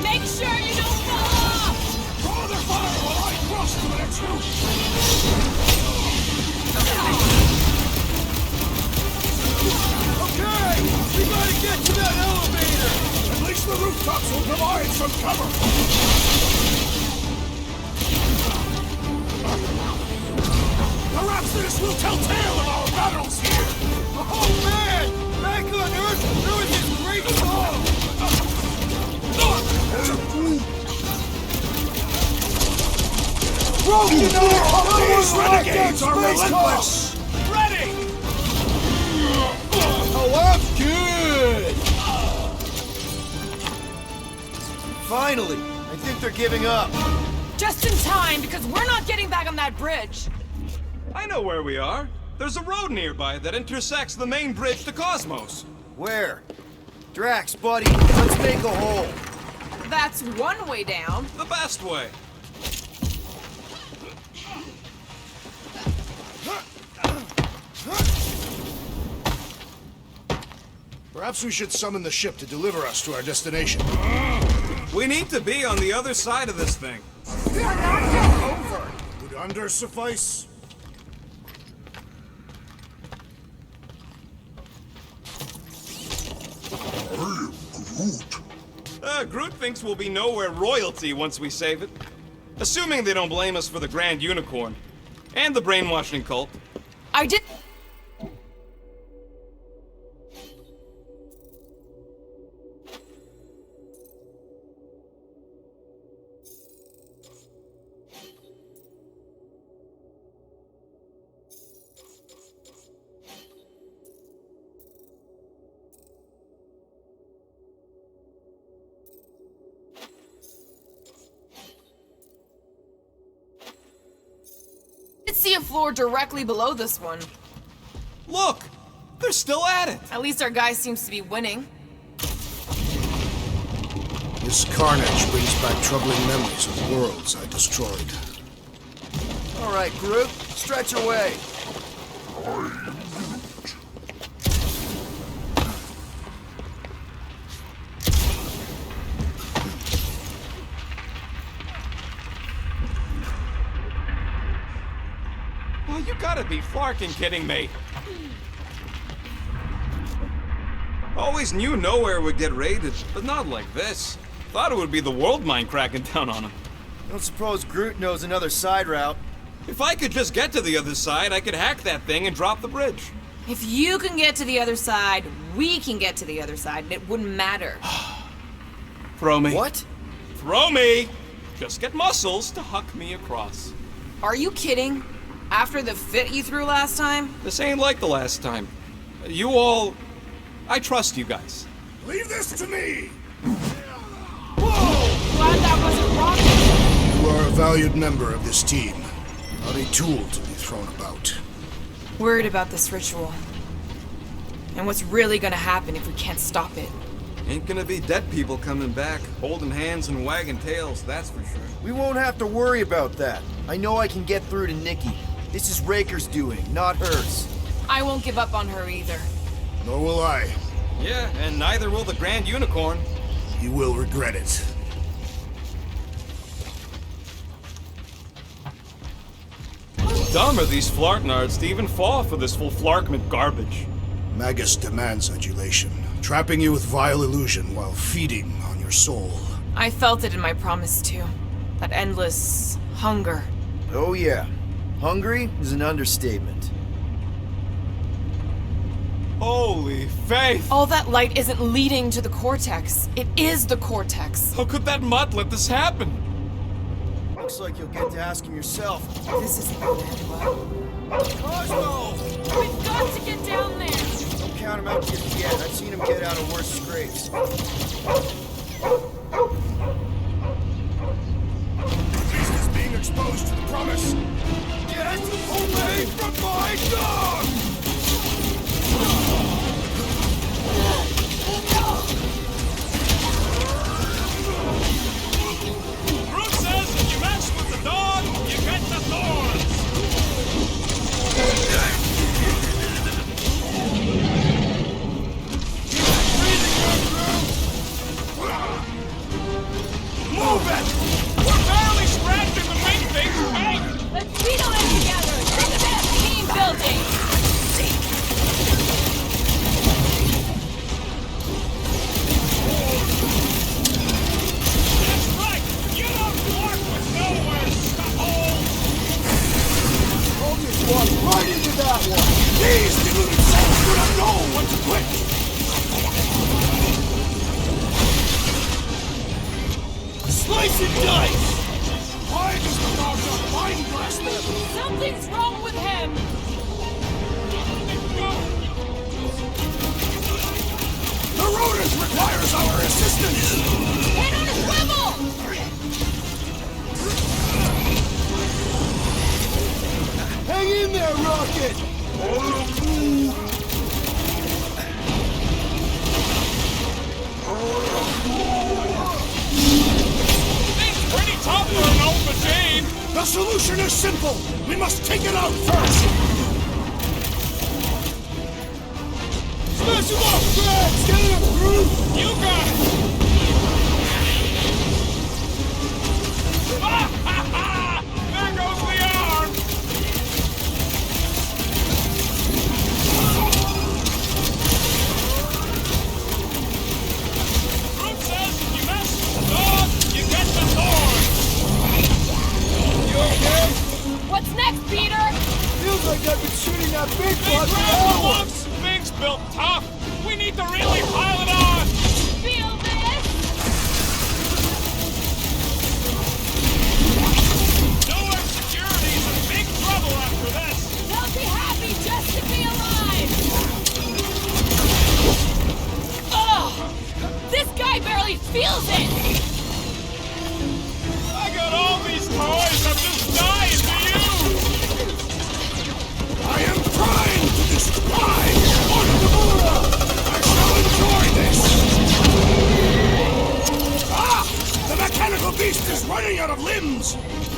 Make sure you don't fall off! Draw their fire while I cross to the next roof! Okay! We gotta get to that elevator! At least the rooftops will provide some cover! Perhaps this will tell tale of our battles here! Oh man! Back on Earth, there was this great song! Broken These renegades are relentless! Ready! Oh, that's good! Finally! I think they're giving up. Just in time, because we're not getting back on that bridge. I know where we are. There's a road nearby that intersects the main bridge to Cosmos. Where? Drax, buddy, let's make a hole. That's one way down. The best way. Perhaps we should summon the ship to deliver us to our destination. We need to be on the other side of this thing. Would under suffice? Groot thinks we'll be Knowhere royalty once we save it. Assuming they don't blame us for the Grand Unicorn. And the brainwashing cult. I did. I see a floor directly below this one. Look! They're still at it! At least our guy seems to be winning. This carnage brings back troubling memories of worlds I destroyed. All right, Groot, stretch away. Oh, you gotta be flarking kidding me. Always knew Knowhere would get raided, but not like this. Thought it would be the world mine cracking down on him. Don't suppose Groot knows another side route. If I could just get to the other side, I could hack that thing and drop the bridge. If you can get to the other side, we can get to the other side, and it wouldn't matter. Throw me. What? Throw me! Just get muscles to huck me across. Are you kidding? After the fit you threw last time? This ain't like the last time. You all... I trust you guys. Leave this to me! Whoa! Glad that wasn't wrong. You are a valued member of this team, not a tool to be thrown about. Worried about this ritual. And what's really gonna happen if we can't stop it. Ain't gonna be dead people coming back, holding hands and wagging tails, that's for sure. We won't have to worry about that. I know I can get through to Nikki. This is Raker's doing, not hers. I won't give up on her either. Nor will I. Yeah, and neither will the Grand Unicorn. You will regret it. Dumb are these flartnards to even fall for this full flarkment garbage. Magus demands adulation, trapping you with vile illusion while feeding on your soul. I felt it in my promise too. That endless hunger. Oh yeah. Hungry is an understatement. Holy faith! All that light isn't leading to the cortex. It is the cortex. How could that mutt let this happen? Looks like you'll get to ask him yourself. This isn't gonna end well. Cosmo! We've got to get down there! Don't count him out just yet. I've seen him get out of worse scrapes. Beast is being exposed to the promise. Get away from my dog! Groot says if you mess with the dog, you get the thorns. Move it! We're barely scratching the big things. Hey! Let's beat on it together! Think of it! Team building! That's right! You don't work with Knowhere, stuffhole! I'll just walk right into that one! These deluded souls do not know when to quit! Slice and dice! Why does the dog not mind blast them? Something's wrong with him! The rodent requires our assistance! Hit on a swivel! Hang in there, Rocket! Thing's pretty tough for an old machine! The solution is simple! We must take it out first! Smash him off, Drax! Get him, Groot! You got it! Ah, ha, ha! There goes the arm! Groot says if you mess with the dog, you get the thorns! You okay? What's next, Peter? Feels like I've been shooting that big These bug for gravel hours! lumps, things built tough. We need to really pile it on. Feel this?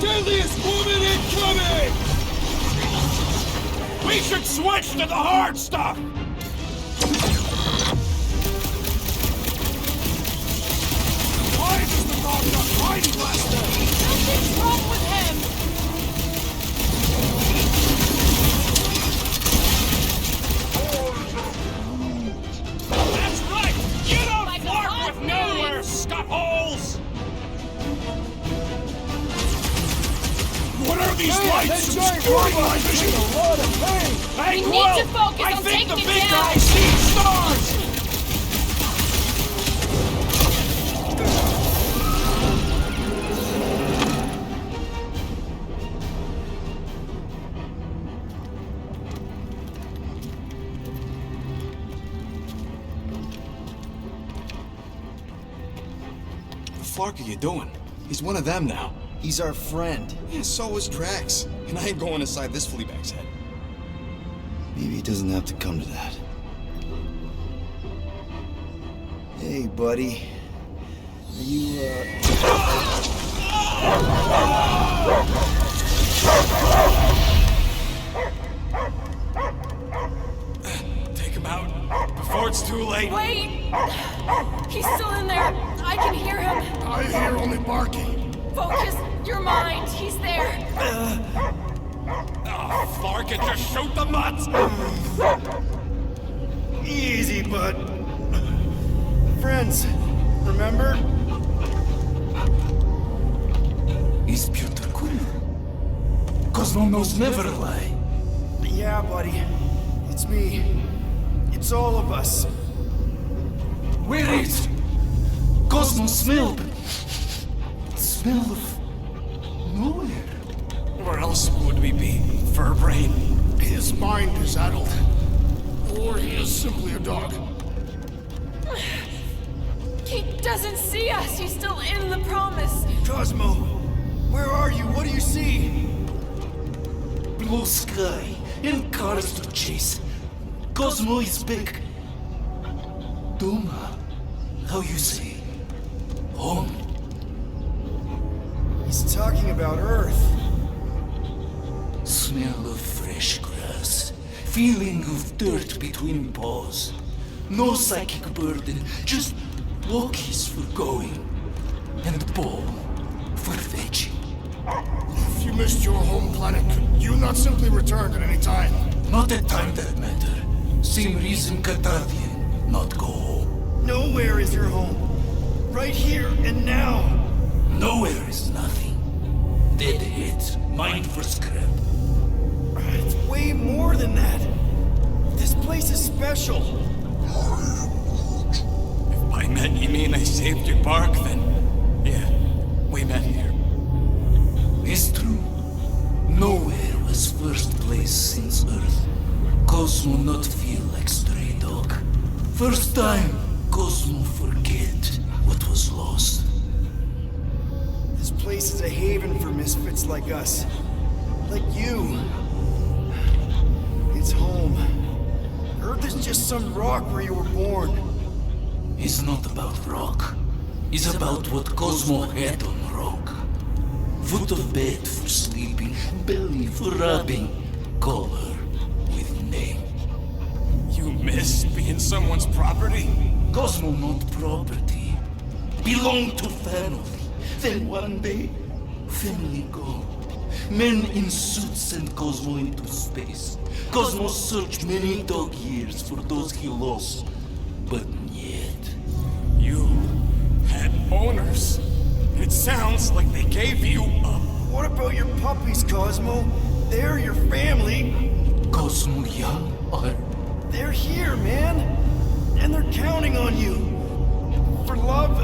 Deadliest woman incoming! We should switch to the hard stuff! Why does the dog not hiding last night? Something's wrong with him! That's right! You don't flirt with Knowhere, scuffholes! What are these lights obscuring my vision? Hey, We Quill! need to focus I on think the taking big it guy down! sees stars! What the fuck are you doing? He's one of them now. He's our friend. Yeah, so is Drax. And I ain't going inside this fleabag's head. Maybe it doesn't have to come to that. Hey, buddy. Are you, Take him out before it's too late. Wait! He's still in there. I can hear him. I hear only barking. Focus your mind. He's there. Oh, Flark it, just shoot the mutts! Easy, bud. Friends, remember? He's Peter Quill. Cosmo knows never lie. Yeah, buddy. It's me. It's all of us. Where is Cosmo smell? Smell of nowhere. Where else would we be, Furbrain? His mind is addled. Or he is simply a dog. He doesn't see us. He's still in the promise. Cosmo, where are you? What do you see? Blue sky and cars to chase. Cosmo is back. Doma, how you say? Home? He's talking about Earth. Smell of fresh grass. Feeling of dirt between paws. No psychic burden, just walkies for going. And ball for fetching. If you missed your home planet, could you not simply return at any time? Not at time that matter. Same reason Katardian not go home. Nowhere is your home. Right here and now. Nowhere is nothing. Dead heads, mind for scrap. It's way more than that. This place is special. If by met you mean I saved your bark, then yeah, we met here. It's true. Nowhere was first place since Earth. Cosmo not feel like stray dog. First time, Cosmo forget what was lost. This place is a haven for misfits like us. Like you. It's home. Earth is just some rock where you were born. It's not about rock. It's about what Cosmo had on rock. Foot of bed for sleeping, belly for rubbing, color with name. You miss being someone's property? Cosmo not property. Belong to family. Then one day, family go. Men in suits send Cosmo into space. Cosmo searched many dog years for those he lost. But yet... You had owners. It sounds like they gave you up. What about your puppies, Cosmo? They're your family. Cosmo young are... They're here, man. And they're counting on you. For love,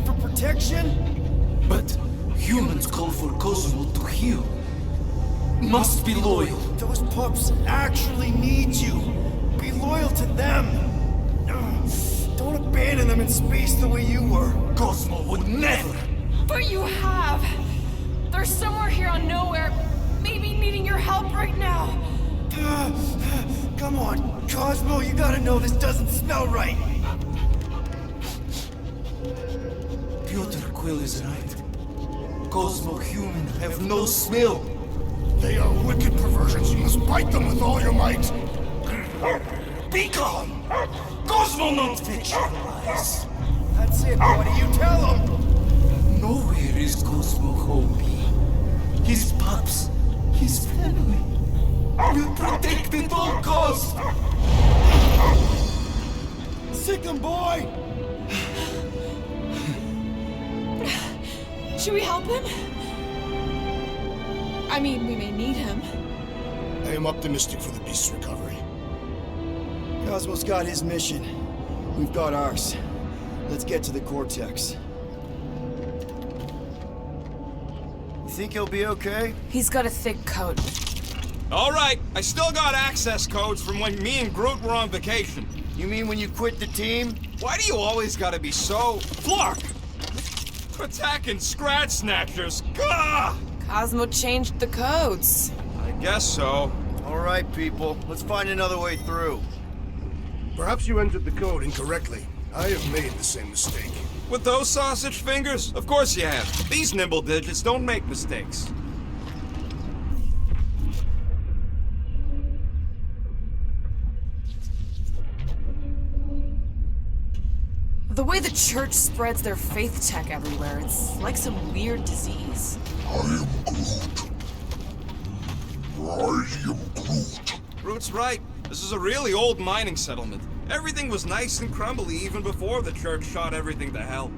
for protection. But humans call for Cosmo to heal. Must be loyal. Those pups actually need you. Be loyal to them. Don't abandon them in space the way you were. Cosmo would never. But you have. They're somewhere here on Knowhere, maybe needing your help right now. Come on, Cosmo, you gotta know this doesn't smell right. Peter Quill is right. Cosmo human have no smell. They are wicked perversions. You must bite them with all your might. Be gone! Cosmo not fetch your lies. That's it, buddy. You tell him. Nowhere is Cosmo homie. His pups, his family. Will protect at all costs. Sick him, boy! Should we help him? I mean, we may need him. I am optimistic for the beast's recovery. Cosmo's got his mission. We've got ours. Let's get to the Cortex. You think he'll be okay? He's got a thick coat. All right, I still got access codes from when me and Groot were on vacation. You mean when you quit the team? Why do you always gotta be so... Flark! Attacking Scratch Snatchers! Gah! Cosmo changed the codes. I guess so. All right, people. Let's find another way through. Perhaps you entered the code incorrectly. I have made the same mistake. With those sausage fingers? Of course you have. These nimble digits don't make mistakes. The way the church spreads their faith tech everywhere, it's like some weird disease. I am Groot. I am Groot. Groot's right. This is a really old mining settlement. Everything was nice and crumbly even before the church shot everything to hell.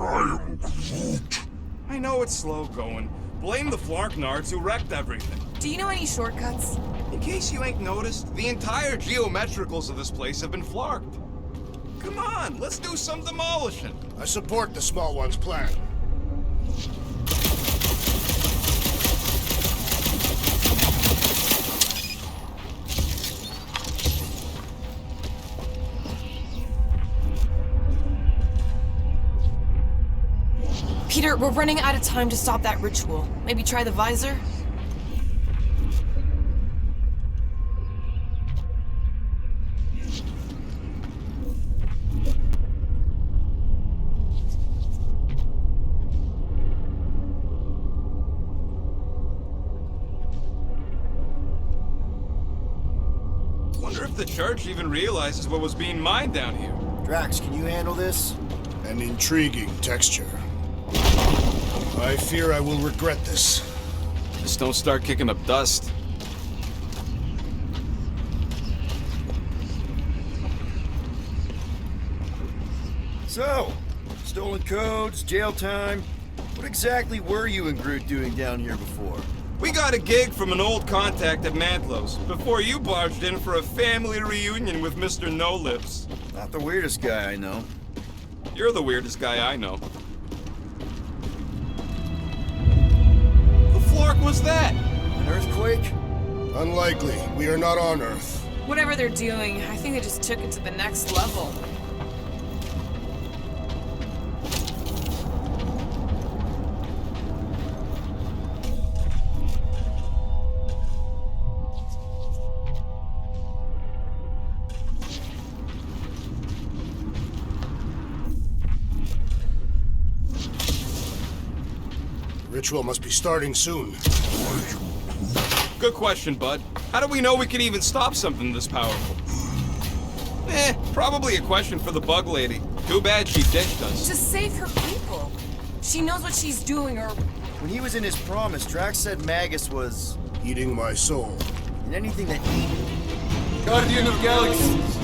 I am Groot. I know it's slow going. Blame the Flarknards who wrecked everything. Do you know any shortcuts? In case you ain't noticed, the entire geometricals of this place have been flarked. Come on, let's do some demolishing. I support the small one's plan. Peter, we're running out of time to stop that ritual. Maybe try the visor? Wonder if the church even realizes what was being mined down here. Drax, can you handle this? An intriguing texture. I fear I will regret this. Just don't start kicking up dust. So, stolen codes, jail time. What exactly were you and Groot doing down here before? We got a gig from an old contact at Mantlo's before you barged in for a family reunion with Mr. No-Lips. Not the weirdest guy I know. You're the weirdest guy I know. The flark was that? An earthquake? Unlikely. We are not on Earth. Whatever they're doing, I think they just took it to the next level. Ritual must be starting soon. Good question, bud. How do we know we can even stop something this powerful? Probably a question for the bug lady. Too bad she ditched us. To save her people. She knows what she's doing, or... When he was in his promise, Drax said Magus was... Eating my soul. And anything that ate... Guardian of Galaxies,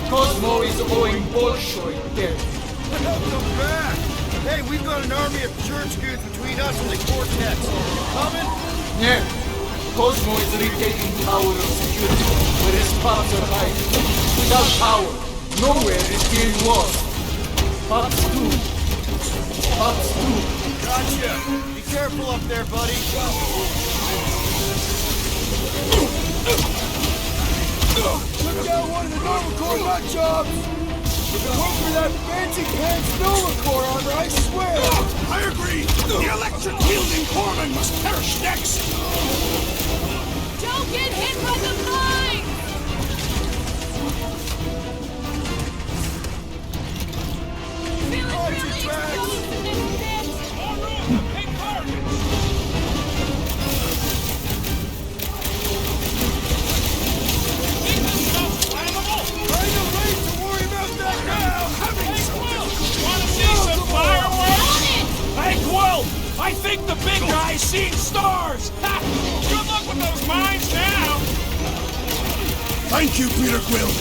Cosmo is owing Bolshoi debt. Help them back! Hey, we've got an army of church goons between us and the Cortex. You coming? Yeah. Cosmo is retaking power of security, where his pops are hiding. Without power, nowhere is being lost. Pops too. Pops too. Gotcha! Be careful up there, buddy. Took down one of the Novacore nut jobs! If it weren't for that fancy pants Novacore armor, I swear! I agree! The electric-wielding corpsman must perish next! Don't get hit by the mine! seeing stars! Ha! Good luck with those mines now! Thank you, Peter Quill.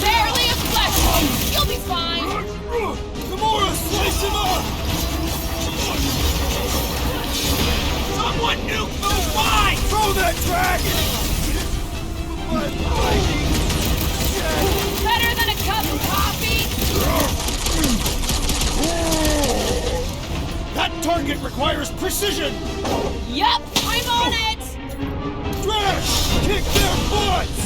Barely a flesh wound. You'll be fine. Gamora, slice him up! Someone nuke those mines! Throw that dragon! Better than a cup of coffee? That target requires precision! Yup, I'm on it! Drash! Kick their butts!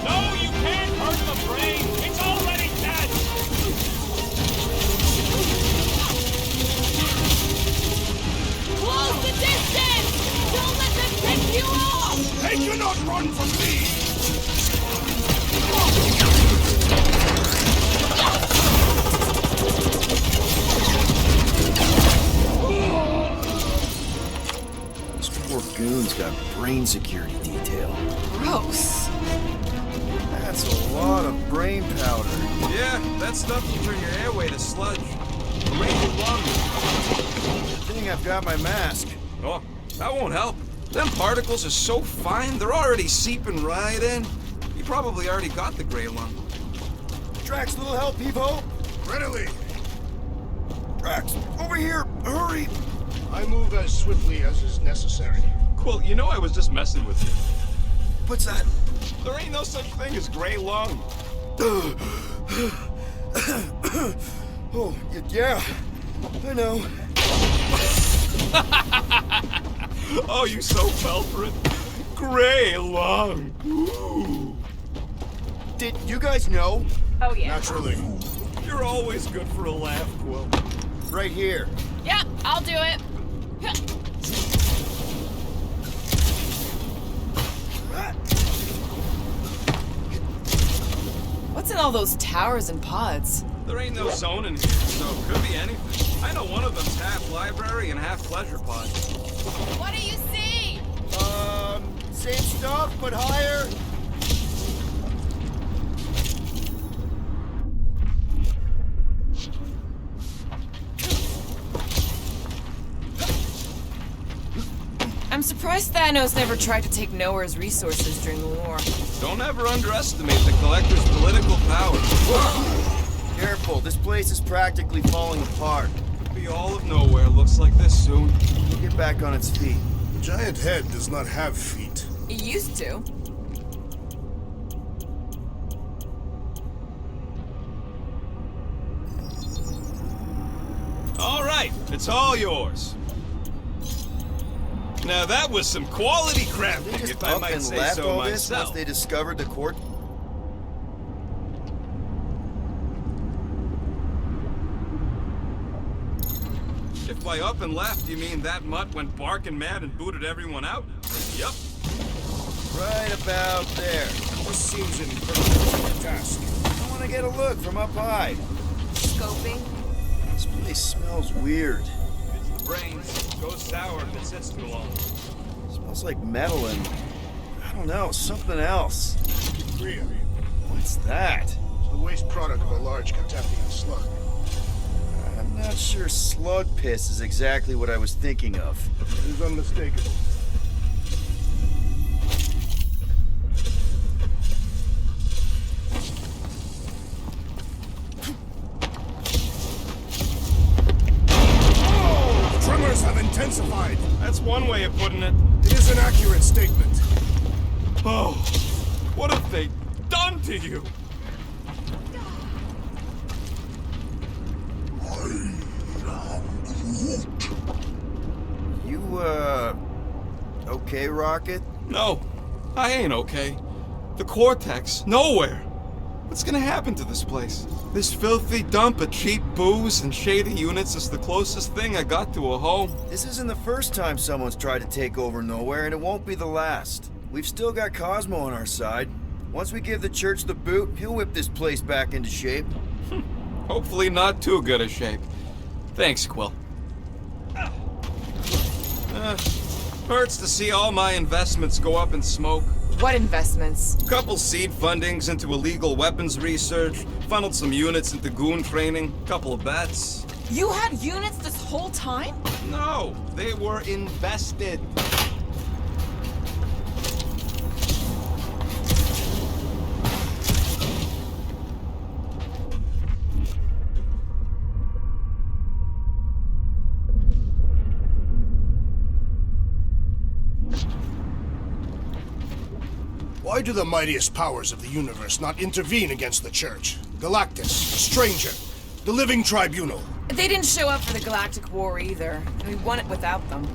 No, you can't hurt the brain! It's already dead! Close the distance! Don't let them pick you off! They cannot run from me! This poor goon's got brain security detail. Gross. That's a lot of brain powder. Yeah, that stuff will turn your airway to sludge. Raise your lungs. Good thing I've got my mask. Oh, that won't help. Them particles are so fine, they're already seeping right in. You probably already got the gray lung. Drax, little help, Evo. Readily. Drax, over here, hurry. I move as swiftly as is necessary. Cool, you know I was just messing with you. What's that? There ain't no such thing as gray lung. Oh, yeah, I know. Oh, you so fell for it. Gray lung. Ooh. Did you guys know? Oh, yeah. Naturally. You're always good for a laugh, Quill. Right here. Yep, I'll do it. What's in all those towers and pods? There ain't no zone in here, so it could be anything. I know one of them's half library and half pleasure pod. What do you see? Same stuff, but higher. I'm surprised Thanos never tried to take Knowhere's resources during the war. Don't ever underestimate the Collector's political power. Careful, this place is practically falling apart. Be all of Knowhere looks like this soon. We'll get back on its feet. The giant head does not have feet. It used to. All right, it's all yours. Now that was some quality They crafting, just if I up might and say left so all this myself. once they discovered the court. If by up and left you mean that mutt went barking mad and booted everyone out, yup. Right about there. This seems incredible task. I want to get a look from up high. Scoping. This place smells weird. It's the brains. Goes sour if it sits too long. Smells like metal and, I don't know, something else. Rhea. What's that? It's the waste product of a large Katapian slug. I'm not sure slug piss is exactly what I was thinking of. It is unmistakable. Tremors have intensified. That's one way of putting it. It is an accurate statement. Oh, what have they done to you? You, okay, Rocket? No, I ain't okay. The Cortex, Knowhere. What's gonna happen to this place? This filthy dump of cheap booze and shady units is the closest thing I got to a home. This isn't the first time someone's tried to take over Knowhere, and it won't be the last. We've still got Cosmo on our side. Once we give the church the boot, he'll whip this place back into shape. Hopefully not too good a shape. Thanks, Quill. Hurts to see all my investments go up in smoke. What investments? Couple seed fundings into illegal weapons research, funneled some units into goon training, couple of bets. You had units this whole time? No, they were invested. Why do the mightiest powers of the universe not intervene against the Church? Galactus, Stranger, the Living Tribunal. They didn't show up for the Galactic War either. We won it without them.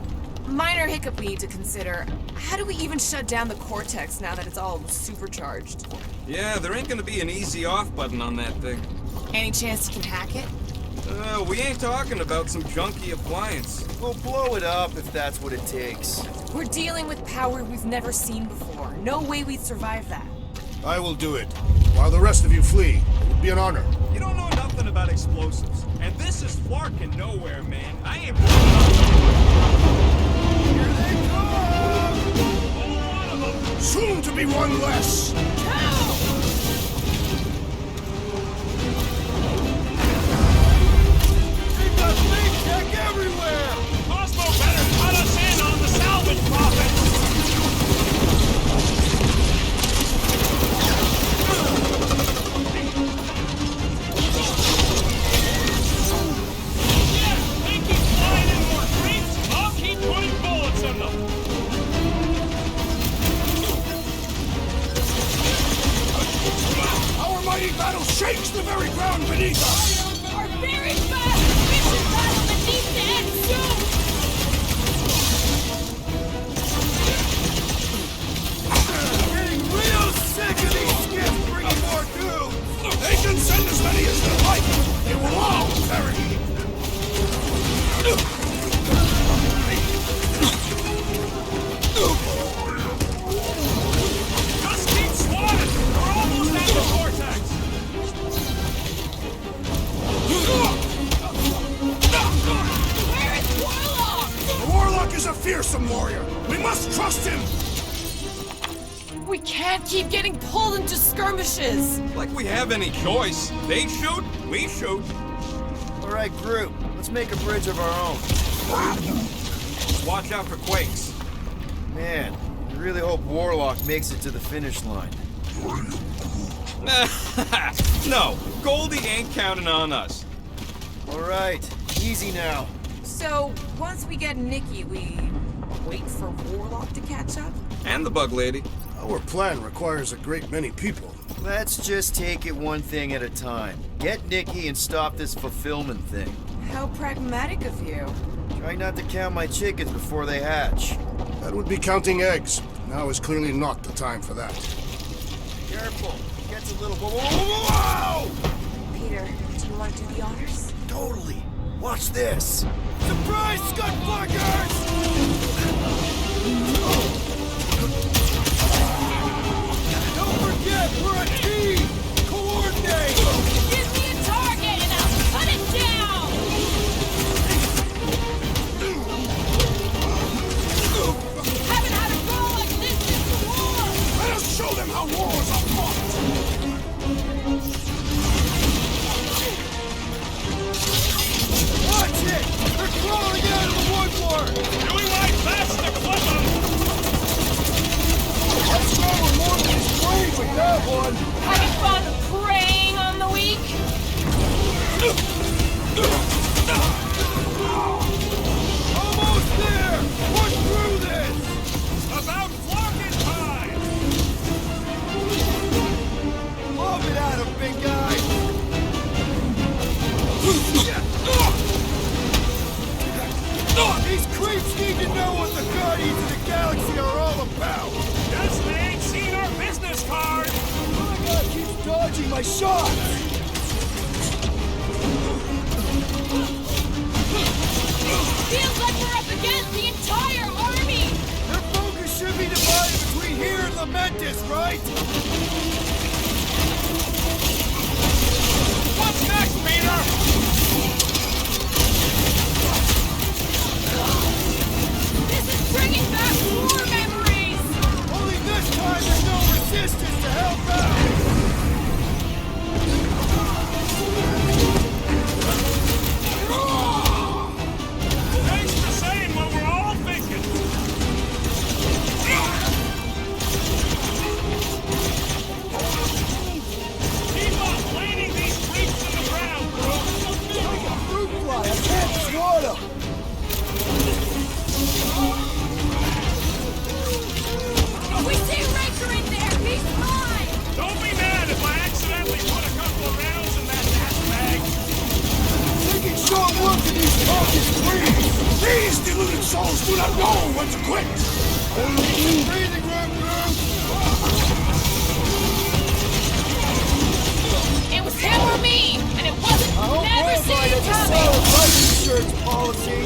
Minor hiccup we need to consider. How do we even shut down the Cortex now that it's all supercharged? Yeah, there ain't gonna be an easy off button on that thing. Any chance you can hack it? We ain't talking about some junky appliance. We'll blow it up if that's what it takes. We're dealing with power we've never seen before. No way we'd survive that. I will do it. While the rest of you flee, it would be an honor. You don't know nothing about explosives. And this is Flarkin' Knowhere, man. I ain't... Here they come! Soon to be one less! They've got big tech everywhere! Cosmo better cut us in on the salvage profits! Battle shakes the very ground beneath us! Our very fast mission battle that needs to end soon! Getting real sick of these skips bringing more dudes! They can send as many as they like! They will all perish! Just keep swatting! We're almost at the vortex! Where is Warlock? The Warlock is a fearsome warrior! We must trust him! We can't keep getting pulled into skirmishes! Like we have any choice. They shoot, we shoot. Alright, group. Let's make a bridge of our own. Just watch out for quakes. Man, I really hope Warlock makes it to the finish line. No, Goldie ain't counting on us. Alright, easy now. So, once we get Nikki, we wait for Warlock to catch up? And the bug lady. Our plan requires a great many people. Let's just take it one thing at a time. Get Nikki and stop this fulfillment thing. How pragmatic of you. Try not to count my chickens before they hatch. That would be counting eggs. Now is clearly not the time for that. Careful. It gets a little... Whoa! Peter, do you want to do the honors? Totally. Watch this. Surprise, Scudfuckers! Don't forget, we're a team! Coordinate! Give me a target and I'll cut it down! Haven't had a goal like this since the war! Let us show them how wars are fought! Watch it! They're crawling out of the woodwork! Doing my best to clip them! Let's go with more than his brains with that one! Having fun preying on the weak? Almost there! Push through this! About flocking time! Love it out of big guy! These creeps need to know what the Guardians of the Galaxy are all about! Guess they ain't seen our business card! My guy keeps dodging my shots! Feels like we're up against the entire army! Their focus should be divided between here and Lamentus, right? What's next, Peter? This is bringing back war memories! Only this time there's no resistance to help out! Breathing room, It was him or me, and it wasn't. I Never hope seen Worldwide it has a solid coming. life insurance policy.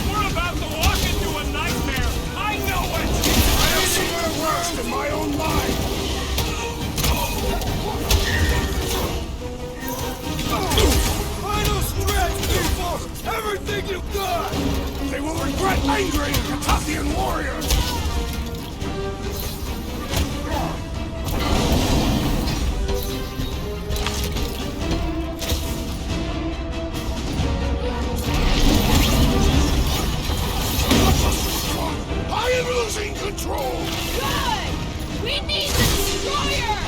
We're about to walk into a nightmare. I know it. I have seen the worst in my own mind. Final stretch, people! Everything you've got! They will regret angering the Tathian warriors. I am losing control. Good. We need the destroyer.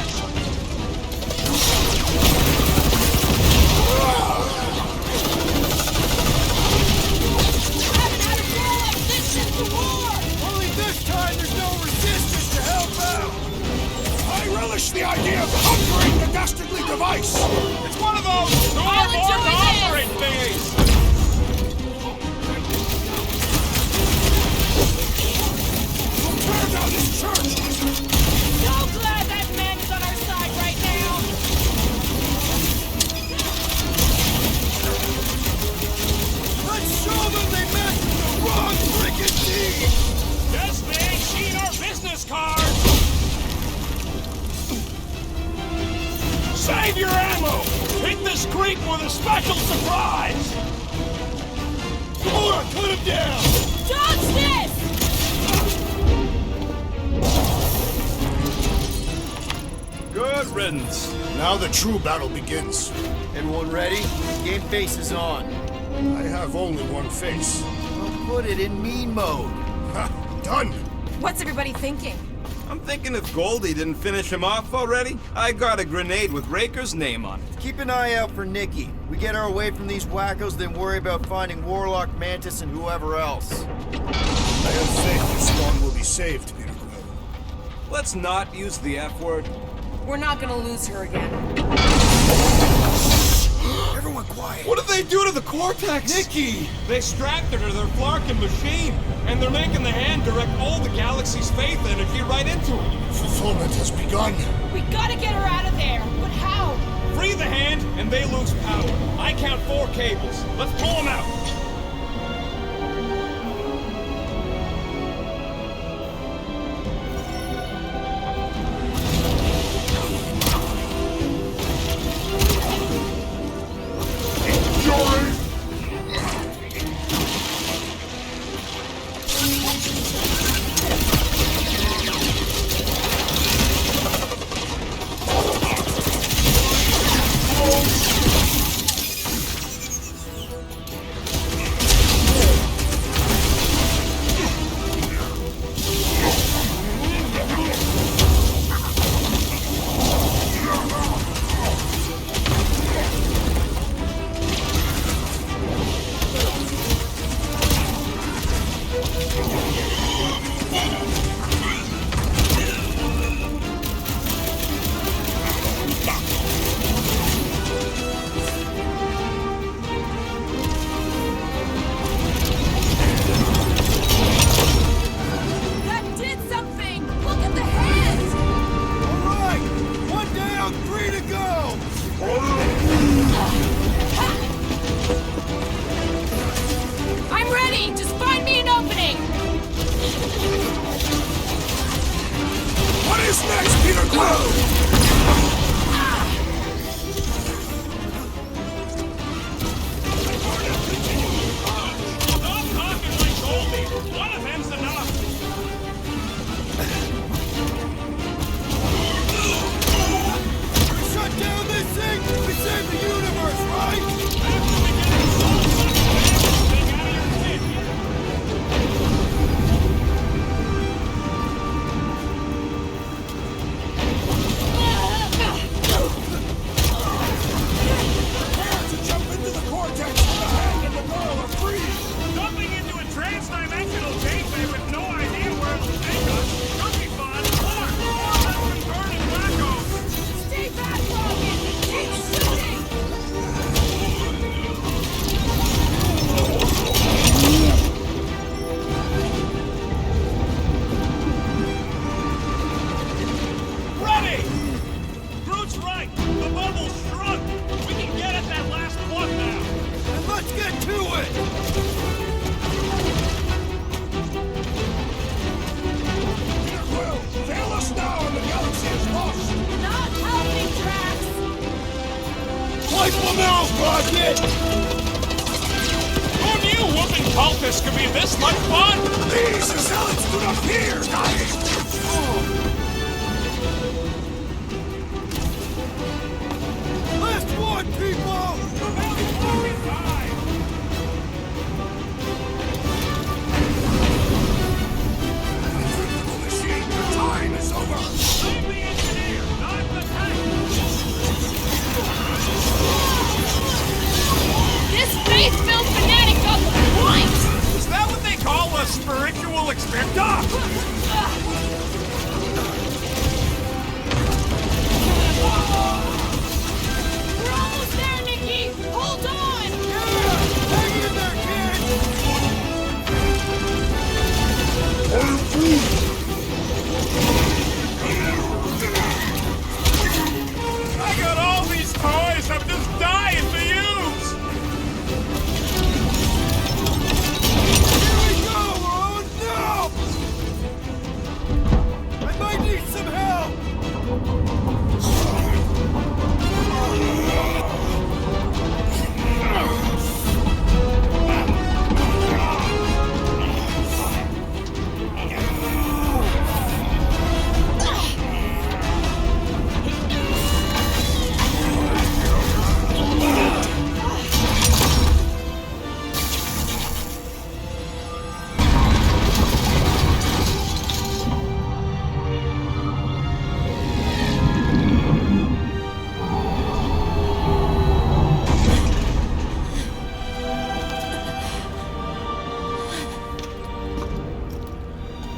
Haven't had a roll like this since the war. Only this time there's no resistance to help out! I relish the idea of conquering the dastardly device. It's one of those I'll door enjoy to this. operate thingies. Tear down this church. So glad that man is on our side right now. Let's show them they messed with the wrong freaking team! Guess they ain't seen our business cards. Save your ammo. Hit this creep with a special surprise. Come on, cut him down! Dodge this. Good riddance. Now the true battle begins. Everyone ready? Game face is on. I have only one face. Well, put it in mean mode. Ha! Done! What's everybody thinking? I'm thinking if Goldie didn't finish him off already, I got a grenade with Raker's name on it. Keep an eye out for Nikki. We get her away from these wackos, then worry about finding Warlock, Mantis, and whoever else. I have faith your spawn will be saved, Peter Quill. Let's not use the F word. We're not gonna lose her again. Everyone quiet. What did they do to the Cortex? Nikki! They strapped her to their Flarkin machine, and they're making the hand direct all the galaxy's faith energy right into it. Fulfillment has begun. We gotta get her out of there. But how? Free the hand, and they lose power. I count 4 cables. Let's pull them out. kid! Who knew whooping cultists could be this much fun? These zealots do not fear dying! Last one, people! Machine, your time is over! I'm the engineer, not the tank! This faith-filled fanatic got the point! Is that what they call a spiritual experience? We're almost there, Nikki! Hold on! Hang in there, kid! I got all these toys I'm just dying to use! Here we go! Oh no! I might need some help!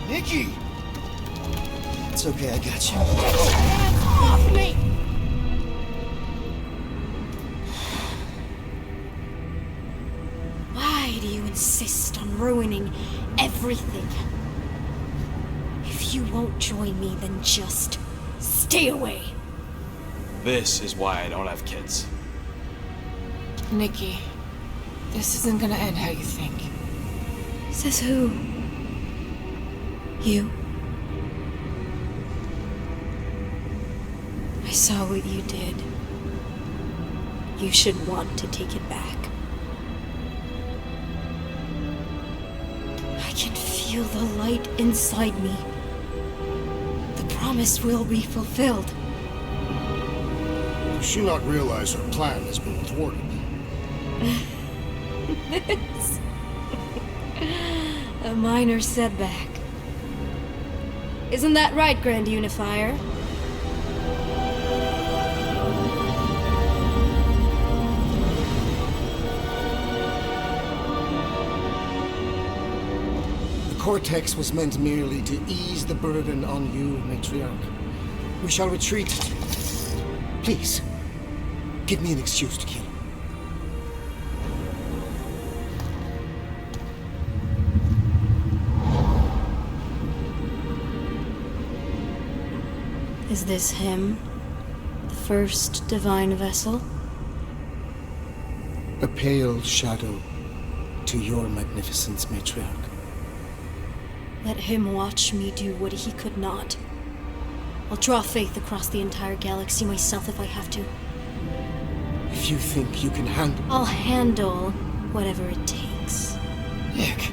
Nikki! It's okay, I got you. Off me! Why do you insist on ruining everything? If you won't join me, then just stay away. This is why I don't have kids. Nikki, this isn't gonna end how you think. Says who? You? I saw what you did. You should want to take it back. I can feel the light inside me. The promise will be fulfilled. Does she not realize her plan has been thwarted? It's a minor setback. Isn't that right, Grand Unifier? The Cortex was meant merely to ease the burden on you, Matriarch. We shall retreat. Please, give me an excuse to kill. Is this him? The first divine vessel? A pale shadow to your magnificence, Matriarch. Let him watch me do what he could not. I'll draw faith across the entire galaxy myself if I have to. If you think you can handle... I'll handle whatever it takes. Nick.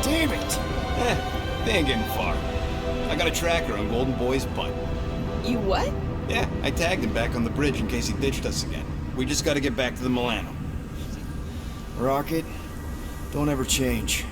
Damn it! They ain't getting far. I got a tracker on Golden Boy's butt. You what? Yeah, I tagged him back on the bridge in case he ditched us again. We just gotta get back to the Milano. Rocket, don't ever change.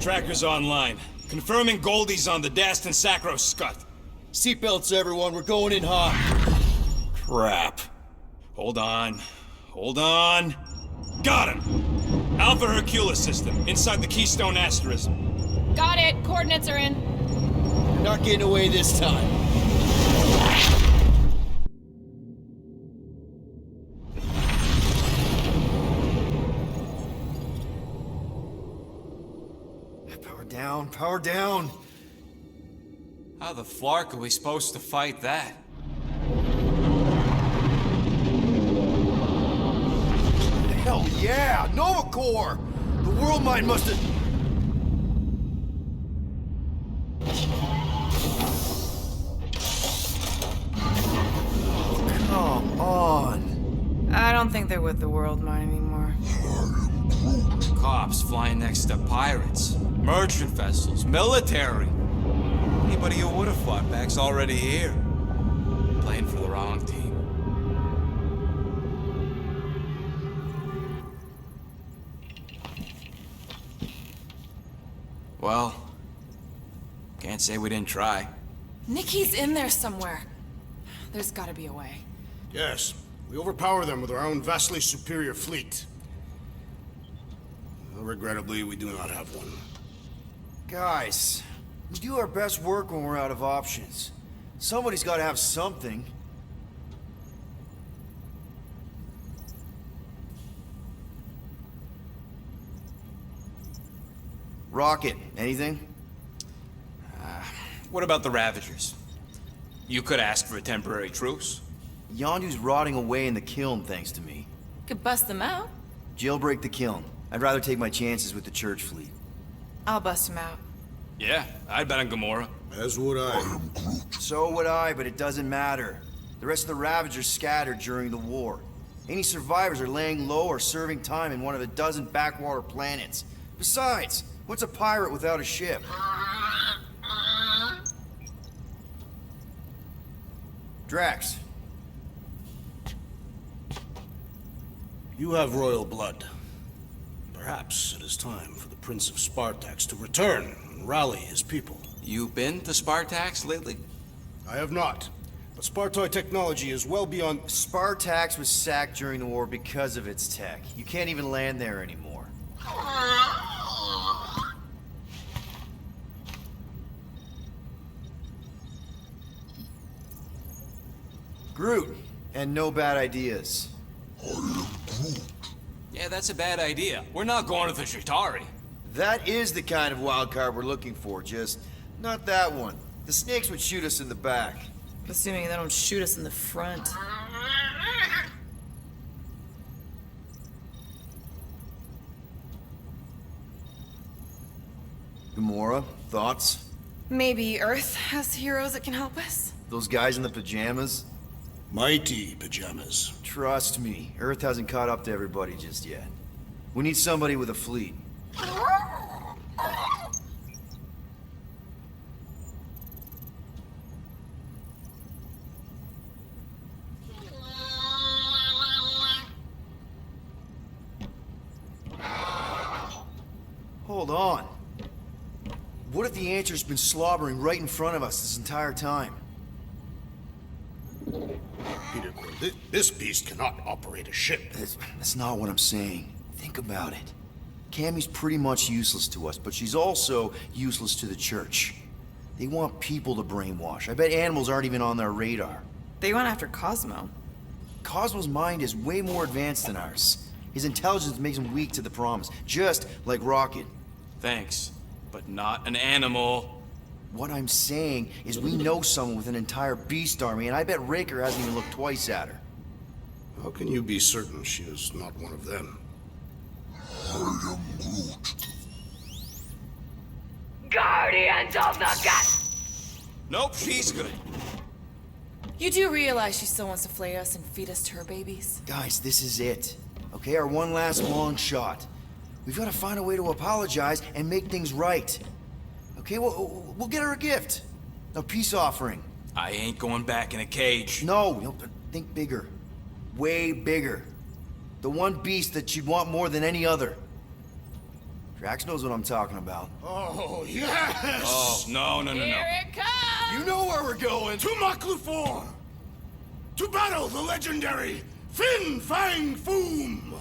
Tracker's online. Confirming Goldie's on the Dastan Sacro Scut. Seatbelts, everyone. We're going in hot. Crap. Hold on. Hold on. Got him! Alpha Hercules system, inside the Keystone Asterism. Got it. Coordinates are in. You're not getting away this time. Power down, power down. How the flark are we supposed to fight that? Hell yeah! Nova Core! The world mind must have... Come on. I don't think they're with the world mine anymore. Cops flying next to pirates, merchant vessels, military. Anybody who would have fought back's already here. Playing for the wrong team. Well, can't say we didn't try. Nikki's in there somewhere. There's gotta be a way. Yes, we overpower them with our own vastly superior fleet. Well, regrettably, we do not have one. Guys, we do our best work when we're out of options. Somebody's got to have something. Rocket, anything? What about the Ravagers? You could ask for a temporary truce. Yondu's rotting away in the kiln, thanks to me. Could bust them out. Jailbreak the kiln. I'd rather take my chances with the church fleet. I'll bust him out. Yeah, I'd bet on Gamora. As would I. So would I, but it doesn't matter. The rest of the Ravagers scattered during the war. Any survivors are laying low or serving time in one of a dozen backwater planets. Besides, what's a pirate without a ship? Drax. You have royal blood. Perhaps it is time for the Prince of Spartax to return and rally his people. You been to Spartax lately? I have not. But Spartoid technology is well beyond... Spartax was sacked during the war because of its tech. You can't even land there anymore. Groot, and no bad ideas. Yeah, that's a bad idea. We're not going to the Chitauri. That is the kind of wild card we're looking for, just not that one. The snakes would shoot us in the back. Assuming they don't shoot us in the front. Gamora, thoughts? Maybe Earth has heroes that can help us? Those guys in the pajamas? Mighty pajamas. Trust me, Earth hasn't caught up to everybody just yet. We need somebody with a fleet. Hold on. What if the Answer's been slobbering right in front of us this entire time? Peter Quill, this beast cannot operate a ship. That's not what I'm saying. Think about it. Cammy's pretty much useless to us, but she's also useless to the church. They want people to brainwash. I bet animals aren't even on their radar. They went after Cosmo. Cosmo's mind is way more advanced than ours. His intelligence makes him weak to the promise, just like Rocket. Thanks, but not an animal. What I'm saying is we know someone with an entire beast army, and I bet Raker hasn't even looked twice at her. How can you be certain she is not one of them? I am Groot. Guardians of the Gut! Nope, she's good. You do realize she still wants to flay us and feed us to her babies? Guys, this is it. Okay, our one last long shot. We've got to find a way to apologize and make things right. Okay, we'll get her a gift. A peace offering. I ain't going back in a cage. No, think bigger. Way bigger. The one beast that you'd want more than any other. Drax knows what I'm talking about. Oh, yes! Oh, no. Here it comes! You know where we're going! To Maklufor! To battle the legendary Fin Fang Foom!